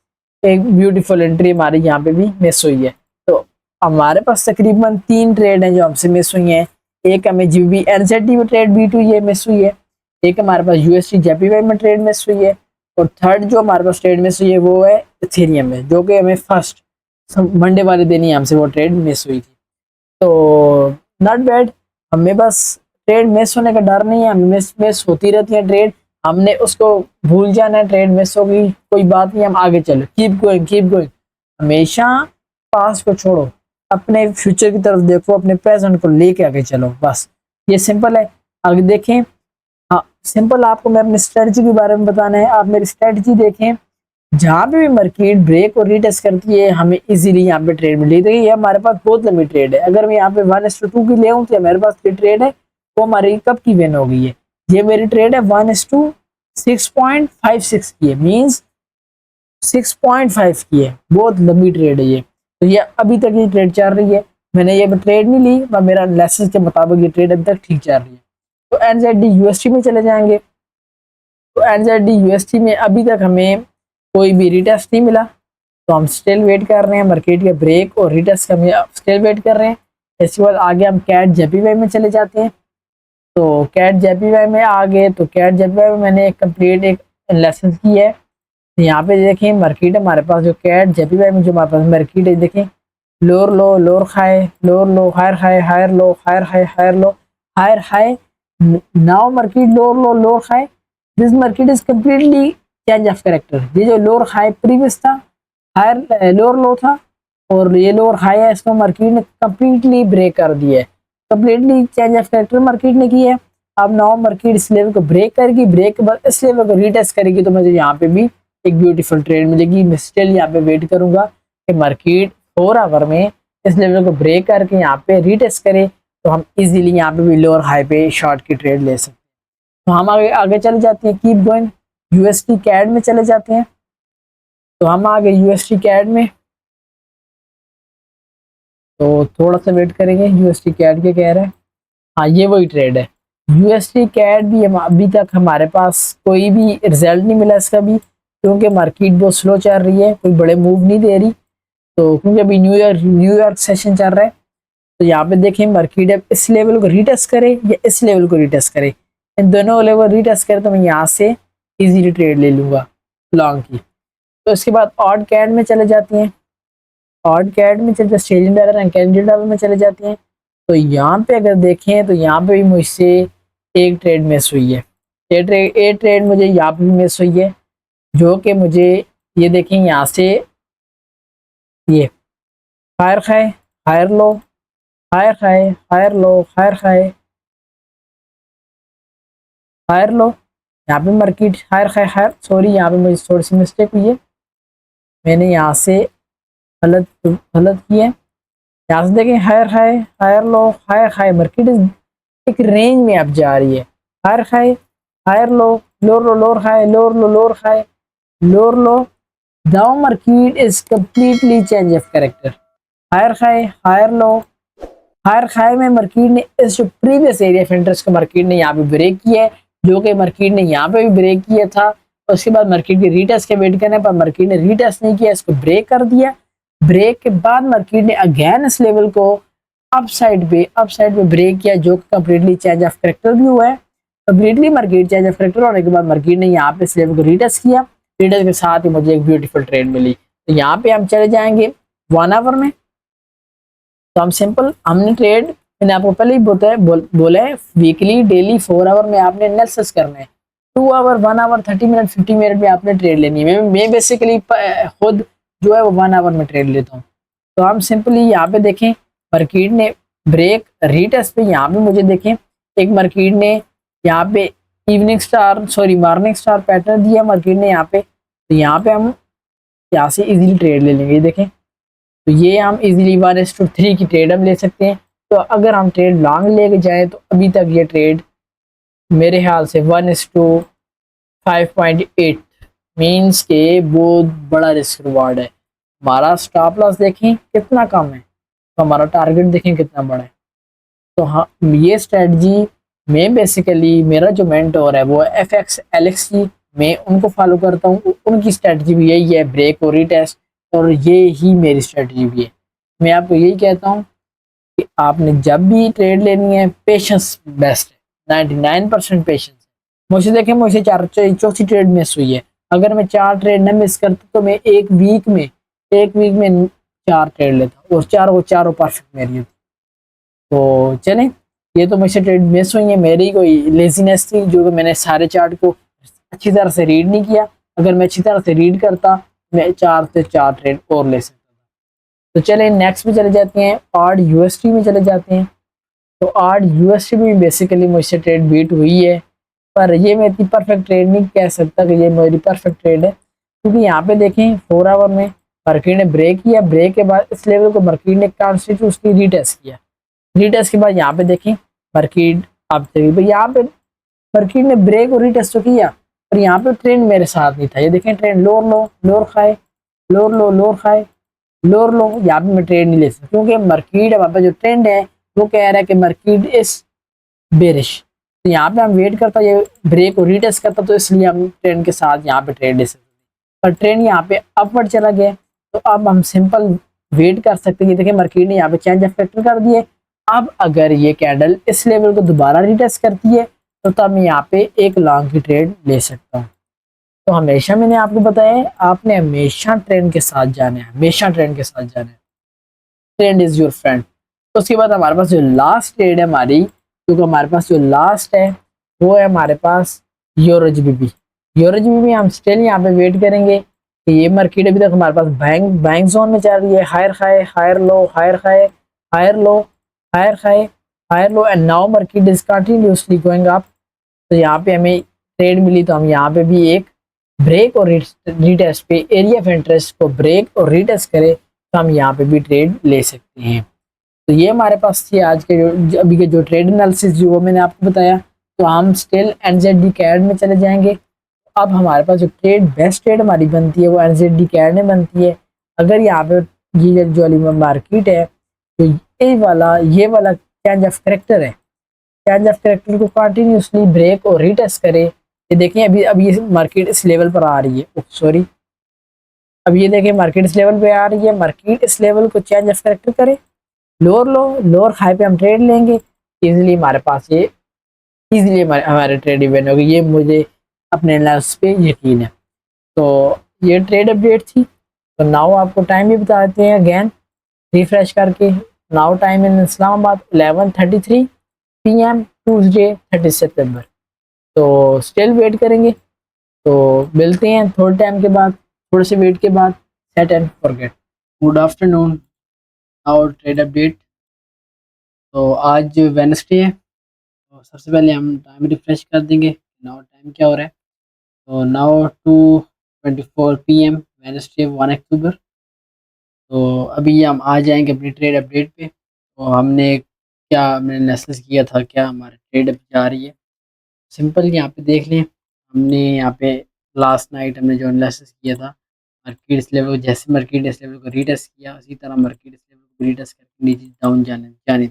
Speaker 1: एक ब्यूटीफुल एंट्री हमारी यहाँ पे भी मिस हुई है। तो हमारे पास तकरीबन 3 ट्रेड हैं जो हमसे मिस हुई हैं। एक हमें जीबी एनजेडी में ट्रेड बीट हुई है, मिस हुई है। एक हमारे पास यूएसडी जेपीवाई में ट्रेड मिस हुई है। और थर्ड जो हमारे पास ट्रेड मिस हुई है वो है इथेरियम में, जो कि हमें फर्स्ट मंडे वाले दिन ही हमसे वो ट्रेड मिस हुई थी। तो नॉट बैड, हमें बस ट्रेड मिस होने का डर नहीं है, हमें मिस होती रहती है ट्रेड, हमने उसको भूल जाना है। ट्रेड मिस होगी कोई बात नहीं, हम आगे चलो, कीप गोइंग। हमेशा पास्ट को छोड़ो, अपने फ्यूचर की तरफ देखो, अपने प्रेजेंट को लेके आगे चलो, बस ये सिंपल है। आगे देखें, हाँ सिंपल, आपको मैं अपनी स्ट्रेटजी के बारे में बताना है। आप मेरी स्ट्रेटजी देखें, जहाँ पे भी मार्केट ब्रेक और रीटेस्ट करती है हमें इजीली यहाँ पे ट्रेड मिल रही है। ये हमारे पास बहुत लंबी ट्रेड है, अगर मैं यहाँ पे 1:2 की ले आऊँ तो मेरे पास ये ट्रेड है वो हमारी कब की विन हो गई है। ये मेरी ट्रेड है 1:6.56 की है, मीन्स 6.5 की है, बहुत लंबी ट्रेड है ये। तो ये अभी तक ये ट्रेड चल रही है, मैंने ये ट्रेड नहीं ली, पर मेरा एनालिसिस के मुताबिक ये ट्रेड अभी तक ठीक चल रही है। तो एनजेडी यूएसटी में चले जाएंगे। तो एनजेडी यूएसटी में अभी तक हमें कोई भी रिटेस्ट नहीं मिला, तो हम स्टिल वेट कर रहे हैं मार्केट के ब्रेक और रिटेस्ट का, हम स्टिल वेट कर रहे हैं। इसके बाद आगे हम कैट जेपीवाई में चले जाते हैं। तो कैट जेपीवाई में आ गए, तो कैट जेपीवाई में मैंने एक एनालिसिस की है। यहाँ पे देखें मार्केट हमारे पास जो कैट जेपीवाई में जो हमारे पास मार्केट है, देखें lower low, lower high, lower low, higher high, higher low, higher high, higher low, higher high. Now market lower low, lower high, this market is completely change of character. ये जो lower high previous था, higher lower low था, और ये lower high है, इसको market ने completely break कर दिया है, completely change of character market ने किया है। अब नाउ मार्केट इस लेवल को ब्रेक करेगी, ब्रेक के बाद इस लेवल को रीटेस्ट करेगी, तो मुझे यहाँ पे भी एक ब्यूटीफुल ट्रेड मिलेगी। मैं स्टिल यहाँ पे वेट करूंगा कि मार्केट 4 आवर में इस लेवल को ब्रेक करके यहाँ पे रीटेस्ट करे, तो हम इजीली यहाँ पे भी लोअर हाई पे शॉर्ट की ट्रेड ले सकते हैं। तो हम आगे आगे चले जाते हैं, कीप गोइंग, यूएसडी कैड में चले जाते हैं। तो हम आ गए यूएसडी कैड में, तो थोड़ा सा वेट करेंगे। यूएसडी कैड के कह रहे हैं, हाँ ये वही ट्रेड है यूएसडी कैड भी। हम अभी तक हमारे पास कोई भी रिजल्ट नहीं मिला इसका भी, क्योंकि मार्केट बहुत स्लो चल रही है, कोई बड़े मूव नहीं दे रही। तो क्योंकि अभी न्यूयॉर्क सेशन चल रहा है, तो यहाँ पे देखें मार्केट अब इस लेवल को रीटेस्ट करे या इस लेवल को रीटेस्ट करे, इन दोनों लेवल रीटेस्ट करे तो मैं यहाँ से इजीली ट्रेड ले लूँगा लॉन्ग की। तो इसके बाद ऑड कैड में चले जाते हैं। ऑड कैड में चले Australian dollar and Canadian dollar में चले जाते हैं। तो यहाँ पे अगर देखें तो यहाँ पे भी मुझसे एक ट्रेड मिस हुई है। ये ट्रेड मुझे यहाँ पे भी मिस हुई है, जो कि मुझे ये देखें यहाँ से ये higher high, higher low, higher high, higher low, higher high, higher low, यहाँ पे market higher high higher, sorry यहाँ पे मुझे थोड़ी सी मिस्टेक हुई है। मैंने यहाँ से गलत गलत किया है। यहाँ से देखें higher high higher low higher high, market एक रेंज में अब जा रही है। Higher high higher low lower low lower high lower low lower high lower low. Now market is completely change of character. Higher high higher low higher high में market ने इस जो प्रीवियस एरिया ऑफ इंटरेस्ट को market ने यहाँ पे break किया है, जो कि मार्केट ने यहाँ पे भी ब्रेक किया था। उसके बाद मार्केट की रीटेस्ट के वेट करने पर मार्केट ने रीटेस्ट नहीं किया, इसको ब्रेक कर दिया। ब्रेक के बाद मार्केट ने अगेन इस लेवल को अप साइड पे ब्रेक किया, जो कम्प्लीटली चेंज ऑफ करेक्टर भी हुआ है। Completely market change of character होने के बाद मार्केट ने यहाँ पे इस लेवल को रीटेस्ट किया। रीटेस्ट के साथ ही मुझे एक ब्यूटीफुल ट्रेड मिली। तो यहाँ पे हम चले जाएंगे 1 आवर में। तो हम सिंपल हमने ट्रेड, मैंने आपको पहले ही बोला है वीकली डेली 4 आवर में आपने एनालिसिस करना है। 2 आवर 1 आवर 30 मिनट 50 मिनट में आपने ट्रेड लेनी है। मैं बेसिकली खुद जो है वो 1 आवर में ट्रेड लेता हूँ। तो हम सिंपली यहाँ पे देखें मार्केट ने ब्रेक रीटेस्ट पे यहाँ पे मुझे देखें एक मार्केट ने यहाँ पे मॉर्निंग स्टार पैटर्न दिया मार्केट ने यहाँ पे। तो यहाँ पे हम यहाँ से इजीली ट्रेड ले लेंगे। देखें तो ये हम इजीली 1:3 की ट्रेड हम ले सकते हैं। तो अगर हम ट्रेड लॉन्ग लेके जाएं तो अभी तक ये ट्रेड मेरे ख्याल से 1:5.8 मीन्स के बहुत बड़ा रिस्क रिवार्ड है। हमारा स्टॉप लॉस देखें कितना कम है, तो हमारा टारगेट देखें कितना बड़ा है। तो हाँ, ये स्ट्रेटजी में बेसिकली मेरा जो मेंटोर है वो FX एलेक्स जी, मैं उनको फॉलो करता हूँ। उनकी स्ट्रेटजी भी यही है, ब्रेक और रीटेस्ट, और ये ही मेरी स्ट्रेटजी भी है। मैं आपको यही कहता हूँ कि आपने जब भी ट्रेड लेनी है पेशेंस बेस्ट है। 99% पेशेंस। मुझे देखें मुझे चौथी ट्रेड मिस हुई है। अगर मैं 4 ट्रेड न मिस करता तो मैं एक वीक में 4 ट्रेड लेता और चारों परफेक्ट मेरी होती। तो चलें, ये तो मुझसे ट्रेड मिस हुई है, मेरी कोई लेजीनेस थी जो कि मैंने सारे चार्ट को अच्छी तरह से रीड नहीं किया। अगर मैं अच्छी तरह से रीड करता मैं 4 से 4 ट्रेड और ले सकता था। तो चलें नेक्स्ट में चले जाते हैं, आर्ड USD में चले जाते हैं। तो आर्ड USD में बेसिकली मुझसे ट्रेड बीट हुई है, पर ये मैं इतनी परफेक्ट ट्रेड नहीं कह सकता कि ये मेरी परफेक्ट ट्रेड है, क्योंकि यहाँ पे देखें 4 आवर में मार्केट ने ब्रेक किया। ब्रेक के बाद इस लेवल को मार्केट ने कॉन्स्टिट्यूशनली रीटेस्ट किया। रीटेस्ट के बाद यहाँ पे देखें मार्केट अब भाई यहाँ पे मार्केट ने ब्रेक और रीटेस्ट तो किया, पर यहाँ पे ट्रेंड मेरे साथ नहीं था। ये देखें ट्रेंड लोअर लो लोअर खाए लोअर लो लोअर खाए लोअर लो, यहाँ पे मैं ट्रेड नहीं ले सकता क्योंकि मार्केट अब जो ट्रेंड है वो कह रहा है कि मार्केट इज बेरिश। तो यहाँ पे हम वेट करता ये ब्रेक और रीटेस्ट करता, तो इसलिए हम ट्रेंड के साथ यहाँ पे ट्रेड ले सकते। पर ट्रेंड यहाँ पे अपवर्ड चला गया, तो अब हम सिंपल वेट कर सकते हैं। देखिए मार्केट ने यहाँ पे चेंज ऑफ फैक्टर कर दिए। अब अगर ये कैंडल इस लेवल को दोबारा रीटेस्ट करती है तो तब मैं यहाँ पे एक लॉन्ग की ट्रेड ले सकता हूँ। तो हमेशा मैंने आपको बताया है आपने हमेशा ट्रेंड के साथ जाना है, हमेशा ट्रेंड के साथ जाना है। Trend is your friend. तो उसके बाद हमारे पास जो लास्ट ट्रेड है हमारी, क्योंकि हमारे पास जो लास्ट है वो है हमारे पास यूरो जीबीपी। यूरो जीबीपी हम स्टिल यहाँ पे वेट करेंगे कि ये मार्केट अभी तक हमारे पास बैंक जोन में चल रही है। Higher high higher low higher high higher low higher high higher low and now market is continuously going up. तो यहाँ पे हमें ट्रेड मिली, तो हम यहाँ पे भी एक ब्रेक और रीटेस्ट पे एरिया ऑफ इंटरेस्ट को ब्रेक और रीटेस्ट करें तो हम यहाँ पे भी ट्रेड ले सकते हैं। तो ये हमारे पास थी आज के अभी के जो ट्रेड एनालिसिस जो वो मैंने आपको बताया। तो हम स्टिल NZD कैड में चले जाएंगे। अब हमारे पास जो ट्रेड बेस्ट ट्रेड हमारी बनती है वो NZD कैड में बनती है। अगर यहाँ पे ये जो वाली मार्केट है तो ये वाला चेंज ऑफ करेक्टर है, चेंज ऑफ करेक्टर को कंटिन्यूसली ब्रेक और रीटेस्ट करे। ये देखें अभी ये मार्केट इस लेवल पर आ रही है, सॉरी अब ये देखें मार्केट इस लेवल पे आ रही है। मार्केट इस लेवल को चेंज ऑफ करेक्टर करे, लोअर लो लोअर हाई पे हम ट्रेड लेंगे इजीली। हमारे पास ये इजीली हमारे ट्रेड इवेंट होगी, ये मुझे अपने एनालिसिस पे यकीन है। तो ये ट्रेड अपडेट थी। तो नाउ आपको टाइम भी बता देते हैं अगेन रिफ्रेश करके। Now time in Islamabad 11:33 PM Tuesday 30 सितंबर। तो स्टिल वेट करेंगे, तो मिलते हैं थोड़े टाइम के बाद, थोड़े से वेट के बाद। Set and forget. Good afternoon. Now trade update. तो आज वेडनेसडे है, तो सबसे पहले हम टाइम रिफ्रेश कर देंगे। नाउ टाइम क्या हो रहा है, तो नाउ 2:24 PM वेडनेसडे 1 अक्टूबर। तो अभी हम आ जाएँगे अपनी ट्रेड अपडेट पे। तो हमने एनालिसिस किया था, क्या हमारी ट्रेड अभी जा रही है। सिंपल यहाँ पे देख लें, हमने यहाँ पे लास्ट नाइट हमने जो एनालिसिस किया था, मार्केट इस लेवल को, जैसे मार्केट इस लेवल को रीटेस्ट किया, उसी तरह मार्केट इस लेवल को रीटेस्ट करके नीचे डाउन जानी थी,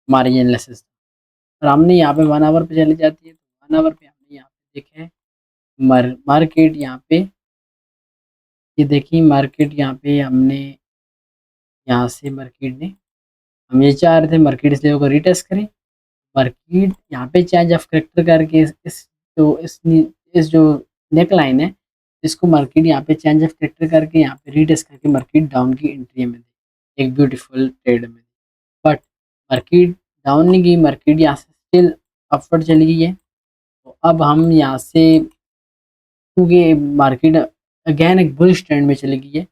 Speaker 1: हमारी ये एनालिसिस। और हमने यहाँ पे 1 आवर पे चली जाती है, तो 1 आवर पे हमने यहाँ पे देखे मार्केट यहाँ पे, ये देखिए मार्केट यहाँ पे हमने, यहाँ से मार्केट ने, हम ये चाह रहे थे मार्केट इस लेवल को रीटेस्ट करें। मार्केट यहाँ पे चेंज ऑफ करेक्टर करके इस जो नेक लाइन है, इसको मार्केट यहाँ पे चेंज ऑफ करेक्टर करके यहाँ पे रीटेस्ट करके मार्केट डाउन की एंट्री में दी, एक ब्यूटीफुल ट्रेड में। बट मार्केट डाउन नहीं गई, मार्केट यहाँ से स्टिल अपवर्ड चली गई है। तो अब हम यहाँ से, क्योंकि मार्केट अगेन एक बुलिश ट्रेंड में चली गई है,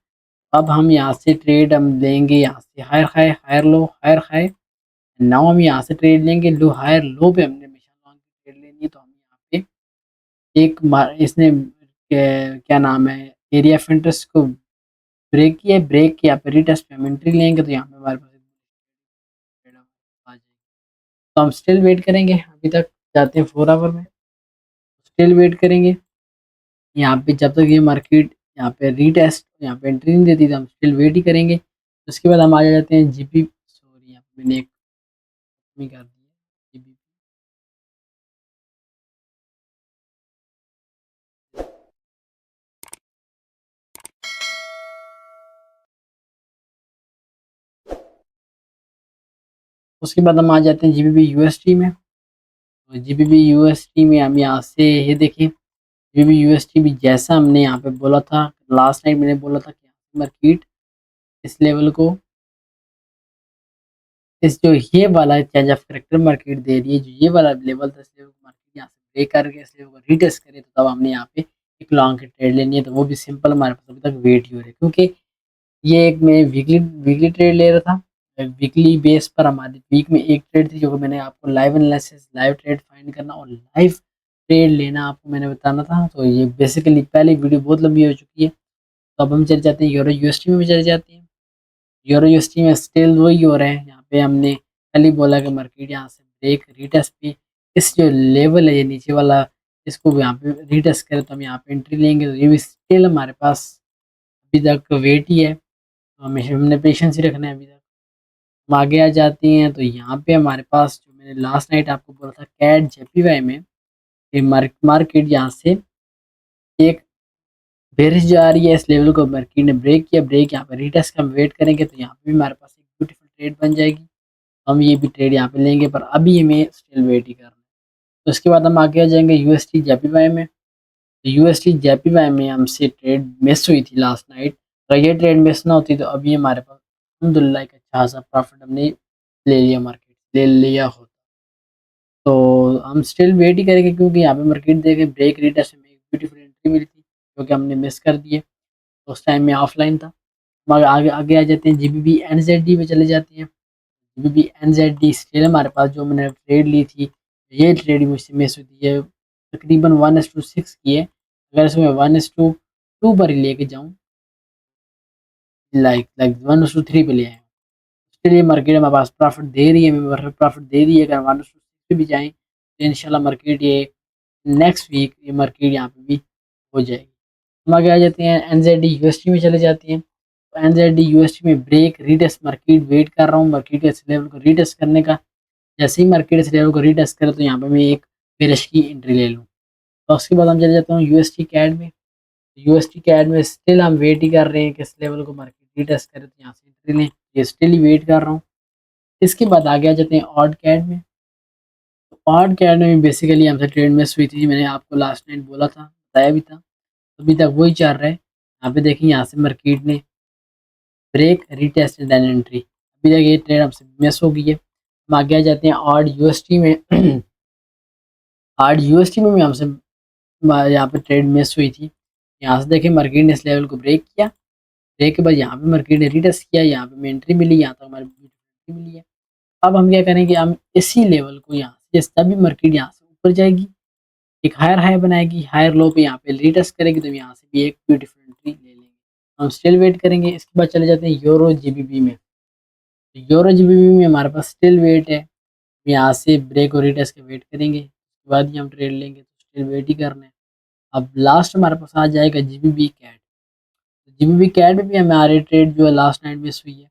Speaker 1: अब हम यहाँ से ट्रेड हम लेंगे, यहाँ से higher high higher low higher high. Now हम यहाँ से ट्रेड लेंगे लो हायर लो पे, हमने हमेशा लॉन्ग की ट्रेड लेनी है। तो हम यहाँ पे इसने क्या नाम है, एरिया ऑफ इंटरेस्ट को ब्रेक किया, ब्रेक किया पे रीटेस्ट पे हम एंट्री लेंगे, तो यहाँ पे हमारे पास ट्रेड आ जाएगी। तो हम स्टिल वेट करेंगे, अभी तक जाते हैं 4 आवर में, स्टिल वेट करेंगे यहाँ पे जब तक ये मार्केट यहाँ पे रीटेस्ट यहाँ पे एंट्री नहीं देती, तो हम स्टिल वेट ही करेंगे। उसके बाद हम आ जाते हैं जीपी, सॉरी यहाँ पे मैंने एक कर दी है जीबी। उसके बाद हम आ जाते हैं जीबीपी यूएसडी में। तो जीबीपी यूएसडी में हम यहाँ से ये देखें, जीबीपी यूएसडी भी जैसा हमने यहाँ पे बोला था, लास्ट नाइट मैंने बोला था कि मार्केट इस लेवल को, इस जो ये वाला चेंज ऑफ करेक्टर मार्केट दे रही है, जो ये वाला लेवल था, इस लेवल को मार्केट यहाँ से ब्रेक करके इस लेवल को रीटेस्ट करे, तो तब हमने यहाँ पे एक लॉन्ग की ट्रेड लेनी है। तो वो भी सिंपल हमारे पास अभी तक वेट ही हो रही है, क्योंकि ये एक मैं वीकली ट्रेड ले रहा था। वीकली बेस पर हमारी वीक में एक ट्रेड थी, जो कि मैंने आपको live analysis, live trade find करना और लाइव ट्रेड लेना आपको मैंने बताना था। तो ये बेसिकली पहली वीडियो बहुत लंबी हो चुकी है। तो अब हम चले जाते हैं यूरो यूएसडी में भी चले जाते हैं। यूरो यूएसडी में स्टिल वही हो रहा है, यहाँ पे हमने कल ही बोला कि मार्केट यहाँ से ब्रेक रीटेस्ट पे, इस जो लेवल है ये नीचे वाला, इसको भी यहाँ पे रीटेस्ट करे तो हम यहाँ पे एंट्री लेंगे। तो ये भी स्टिल हमारे पास अभी तक वेट ही है, तो हमेशा हमने पेशेंस ही रखना है। अभी तक हम आगे आ जाते हैं, तो यहाँ पे हमारे पास जो मैंने लास्ट नाइट आपको बोला था कैट जेपीवाई में, ये मार्केट यहाँ से एक बेरिश जा रही है, इस लेवल को मार्केट ने ब्रेक किया, ब्रेक यहाँ पे रीटेस्ट का हम वेट करेंगे, तो यहाँ पे भी हमारे पास एक ब्यूटीफुल ट्रेड बन जाएगी। हम ये भी ट्रेड यहाँ पे लेंगे, पर अभी हमें स्टिल वेट ही करना है। तो उसके बाद हम आगे आ जाएंगे यूएसटी जेपीवाई में। तो यूएसटी जेपीवाई में हमसे ट्रेड मिस हुई थी लास्ट नाइट, अगर ये ट्रेड मिस ना होती तो अभी हमारे पास अलहमदुलिल्लाह एक अच्छा खासा प्रॉफिट हमने ले लिया, मार्केट ले लिया होता। तो हम स्टिल वेट ही करेंगे, क्योंकि यहाँ पे मार्केट देखे ब्रेक रीटेस्ट में एक ब्यूटीफुल एंट्री मिली थी, जो कि हमने मिस कर दी है। तो उस टाइम में ऑफलाइन था। हम आगे आगे आ जाते हैं जीबीबी एनजेडी में चले जाते हैं। जीबीबी एनजेडी स्टिल हमारे पास जो मैंने ट्रेड ली थी, ये ट्रेड मुझसे मिस हुई थी। ये तकरीबन 1:6 की है, अगर इसमें 1:2 पर ही लेके जाऊँ, लाइक लाइक 1:3 पे ले आए, उसके लिए मार्केट हमारे पास प्रॉफिट दे रही है, हमें प्रॉफिट दे रही है। अगर 1:6 पे भी जाएँ तो इंशाल्लाह मार्केट ये नेक्स्ट वीक ये मार्केट यहाँ पे भी हो जाएगी। हम आगे आ जाते हैं एनजेडी यूएसडी में चले जाते हैं। तो एनजेडी यूएसडी में ब्रेक रीटेस्ट मार्केट वेट कर रहा हूँ, मार्केट इस लेवल को रीटेस्ट करने का। जैसे ही मार्केट इस लेवल को रीटेस्ट करे, तो यहाँ पे मैं एक बेरिश की एंट्री ले लूँ। तो उसके बाद हम चले जाते हैं यूएसडी कैड में। यूएसडी कैड में स्टिल हम वेट ही कर रहे हैं कि इस लेवल को मार्केट रीटेस्ट करे, तो यहाँ से एंट्री लें। ये स्टिल ही वेट कर रहा हूँ। इसके बाद आगे आ जाते हैं ऑड कैड में। तो ऑड कैड में भी बेसिकली हमसे ट्रेड मिस हुई थी, मैंने आपको लास्ट नाइट बोला था, बताया भी था। अभी तक वही चल रहा है। यहाँ पे देखिए, यहाँ से मार्केट ने ब्रेक रीटेस्ट देन एंट्री, अभी तक ये ट्रेड हमसे मिस हो गई है। हम आगे आ जाते हैं ऑड यूएसटी में। ऑड यूएसटी में भी हमसे यहाँ पे ट्रेड मिस हुई थी। यहाँ से देखिए मार्केट ने इस लेवल को ब्रेक किया, ब्रेक के बाद यहाँ पे मार्केट ने रीटेस्ट किया, यहाँ पे हमें एंट्री मिली, यहाँ तक हमारी एंट्री मिली है। अब हम क्या करेंगे, हम इसी लेवल को यहाँ से, जैसे तभी मार्केट यहाँ से ऊपर जाएगी, एक हायर हाई बनाएगी, हायर लो पे यहाँ पे रीटेस्ट करेगी, तो यहाँ से भी एक ब्यूटीफुल एंट्री ले लेंगे। हम स्टिल वेट करेंगे। इसके बाद चले जाते हैं यूरो जीबीपी में। तो यूरो जीबीपी में हमारे पास स्टिल वेट है, यहाँ से ब्रेक और रिटेस्ट के वेट करेंगे, उसके बाद ही हम ट्रेड लेंगे, तो स्टिल वेट ही करना है। अब लास्ट हमारे पास आ जाएगा जीबीपी कैट। जीबीपी कैट में भी हमारे ट्रेड जो है लास्ट नाइट मिस हुई है।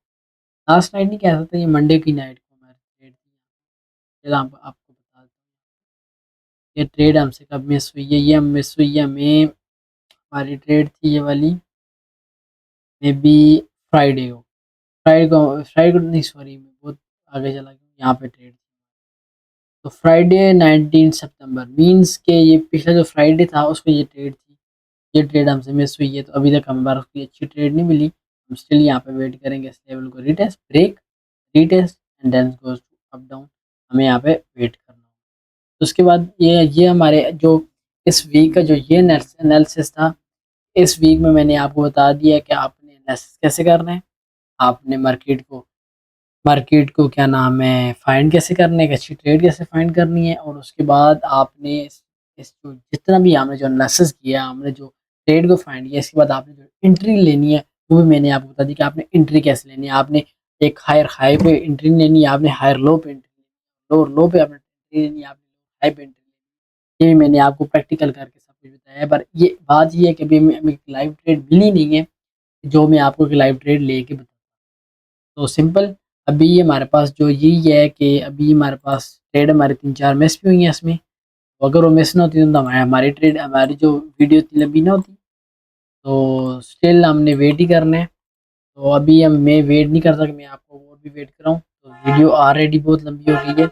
Speaker 1: लास्ट नाइट नहीं कह सकते, ये मंडे की नाइट को हमारी ट्रेड थी। चलो आपको बता दूँ ये ट्रेड हमसे कब मिस हुई है। ये हम मिस हुई है हमें, हमारी ट्रेड थी ये वाली मे बी फ्राइडे को। फ्राइडे को नहीं, सॉरी मैं बहुत आगे चला गया, यहाँ पे ट्रेड। तो फ्राइडे 19 सितंबर मींस के ये पिछला जो फ्राइडे था उसको ये ट्रेड थी। ये ट्रेड हमसे मिस हुई है, तो अभी तक हमें बार उसकी अच्छी ट्रेड नहीं मिली। हम स्टिल यहाँ पे वेट करेंगे इस लेवल को retest, break, retest and then goes up down. हमें यहाँ पे वेट करना होगा। तो उसके बाद ये हमारे जो इस वीक का जो ये एनालिसिस था, इस वीक में मैंने आपको बता दिया कि आपने एनालिसिस कैसे करना है, आपने मार्केट को क्या नाम है फाइंड कैसे करना है, एक अच्छी ट्रेड कैसे फाइंड करनी है, और उसके बाद आपने इस जो जितना भी हमने जो एनालिसिस किया, हमने जो ट्रेड को फाइंड किया, इसके बाद आपने जो एंट्री लेनी है वो भी मैंने आपको बता दी कि आपने एंट्री कैसे लेनी है। आपने एक हायर हाई पे एंट्री लेनी है, आपने हायर लो पे एंट्री लेनी है, लो लो पे आपने एंट्री लेनी है, आपने हाई पे एंट्री लेनी है। ये भी मैंने आपको प्रैक्टिकल करके सब कुछ बताया है। पर ये बात ये है कि अभी हमें लाइव ट्रेड मिली नहीं है जो मैं आपको एक लाइव ट्रेड लेके बताऊँ। तो सिंपल, अभी ये हमारे पास जो यही है कि अभी हमारे पास ट्रेड हमारे 3-4 मिस भी हुई हैं इसमें। तो अगर वो मिस ना होती तो हमारी ट्रेड, हमारी जो वीडियो इतनी लंबी ना होती। तो स्टिल हमने वेट ही करना है। तो अभी हम मैं वेट नहीं कर सकता, मैं आपको और भी वेट कराऊँ। तो वीडियो ऑलरेडी बहुत लंबी हो गई है,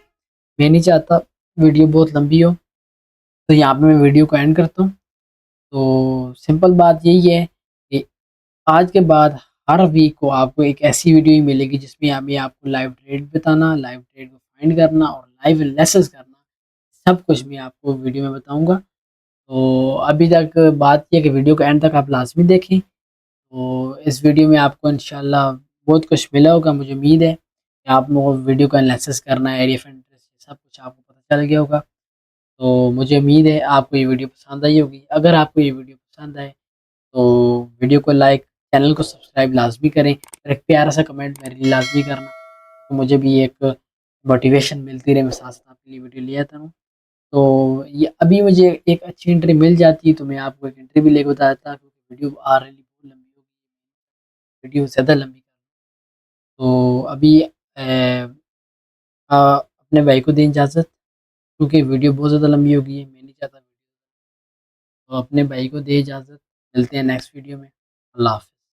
Speaker 1: मैं नहीं चाहता वीडियो बहुत लंबी हो। तो यहाँ पे मैं वीडियो को एंड करता हूँ। तो सिंपल बात यही है कि आज के बाद हर वीक को आपको एक ऐसी वीडियो ही मिलेगी जिसमें हमें आपको लाइव ट्रेड बताना, लाइव ट्रेड को फाइंड करना और लाइव एनालिसिस करना, सब कुछ मैं आपको वीडियो में बताऊंगा। तो अभी तक बात ये है कि वीडियो को एंड तक आप लाजमी देखें। तो इस वीडियो में आपको इंशाल्लाह बहुत कुछ मिला होगा, मुझे उम्मीद है कि आप लोगों को वीडियो का एनालिसिस करना, एरिया ऑफ इंटरेस्ट, सब कुछ आपको पता चल गया होगा। तो मुझे उम्मीद है आपको ये वीडियो पसंद आई होगी। अगर आपको ये वीडियो पसंद आए तो वीडियो को लाइक, चैनल को सब्सक्राइब लाजमी करें और एक प्यारा सा कमेंट मेरे लिए लाजमी करना, तो मुझे भी एक मोटिवेशन मिलती रहे, मैं साथ साथ आपके लिए वीडियो ले आता हूँ। तो ये अभी मुझे एक अच्छी एंट्री मिल जाती तो मैं आपको एक एंट्री भी लेके बताता, क्योंकि वीडियो आ रही बहुत लंबी हो गई, वीडियो ज़्यादा लंबी कर। तो अभी अपने भाई को दें इजाज़त, क्योंकि वीडियो बहुत ज़्यादा लंबी हो गई है, मैं नहीं चाहता। तो अपने भाई को दे इजाज़त, मिलते हैं नेक्स्ट वीडियो में। अल्लाह हाफ़िज़।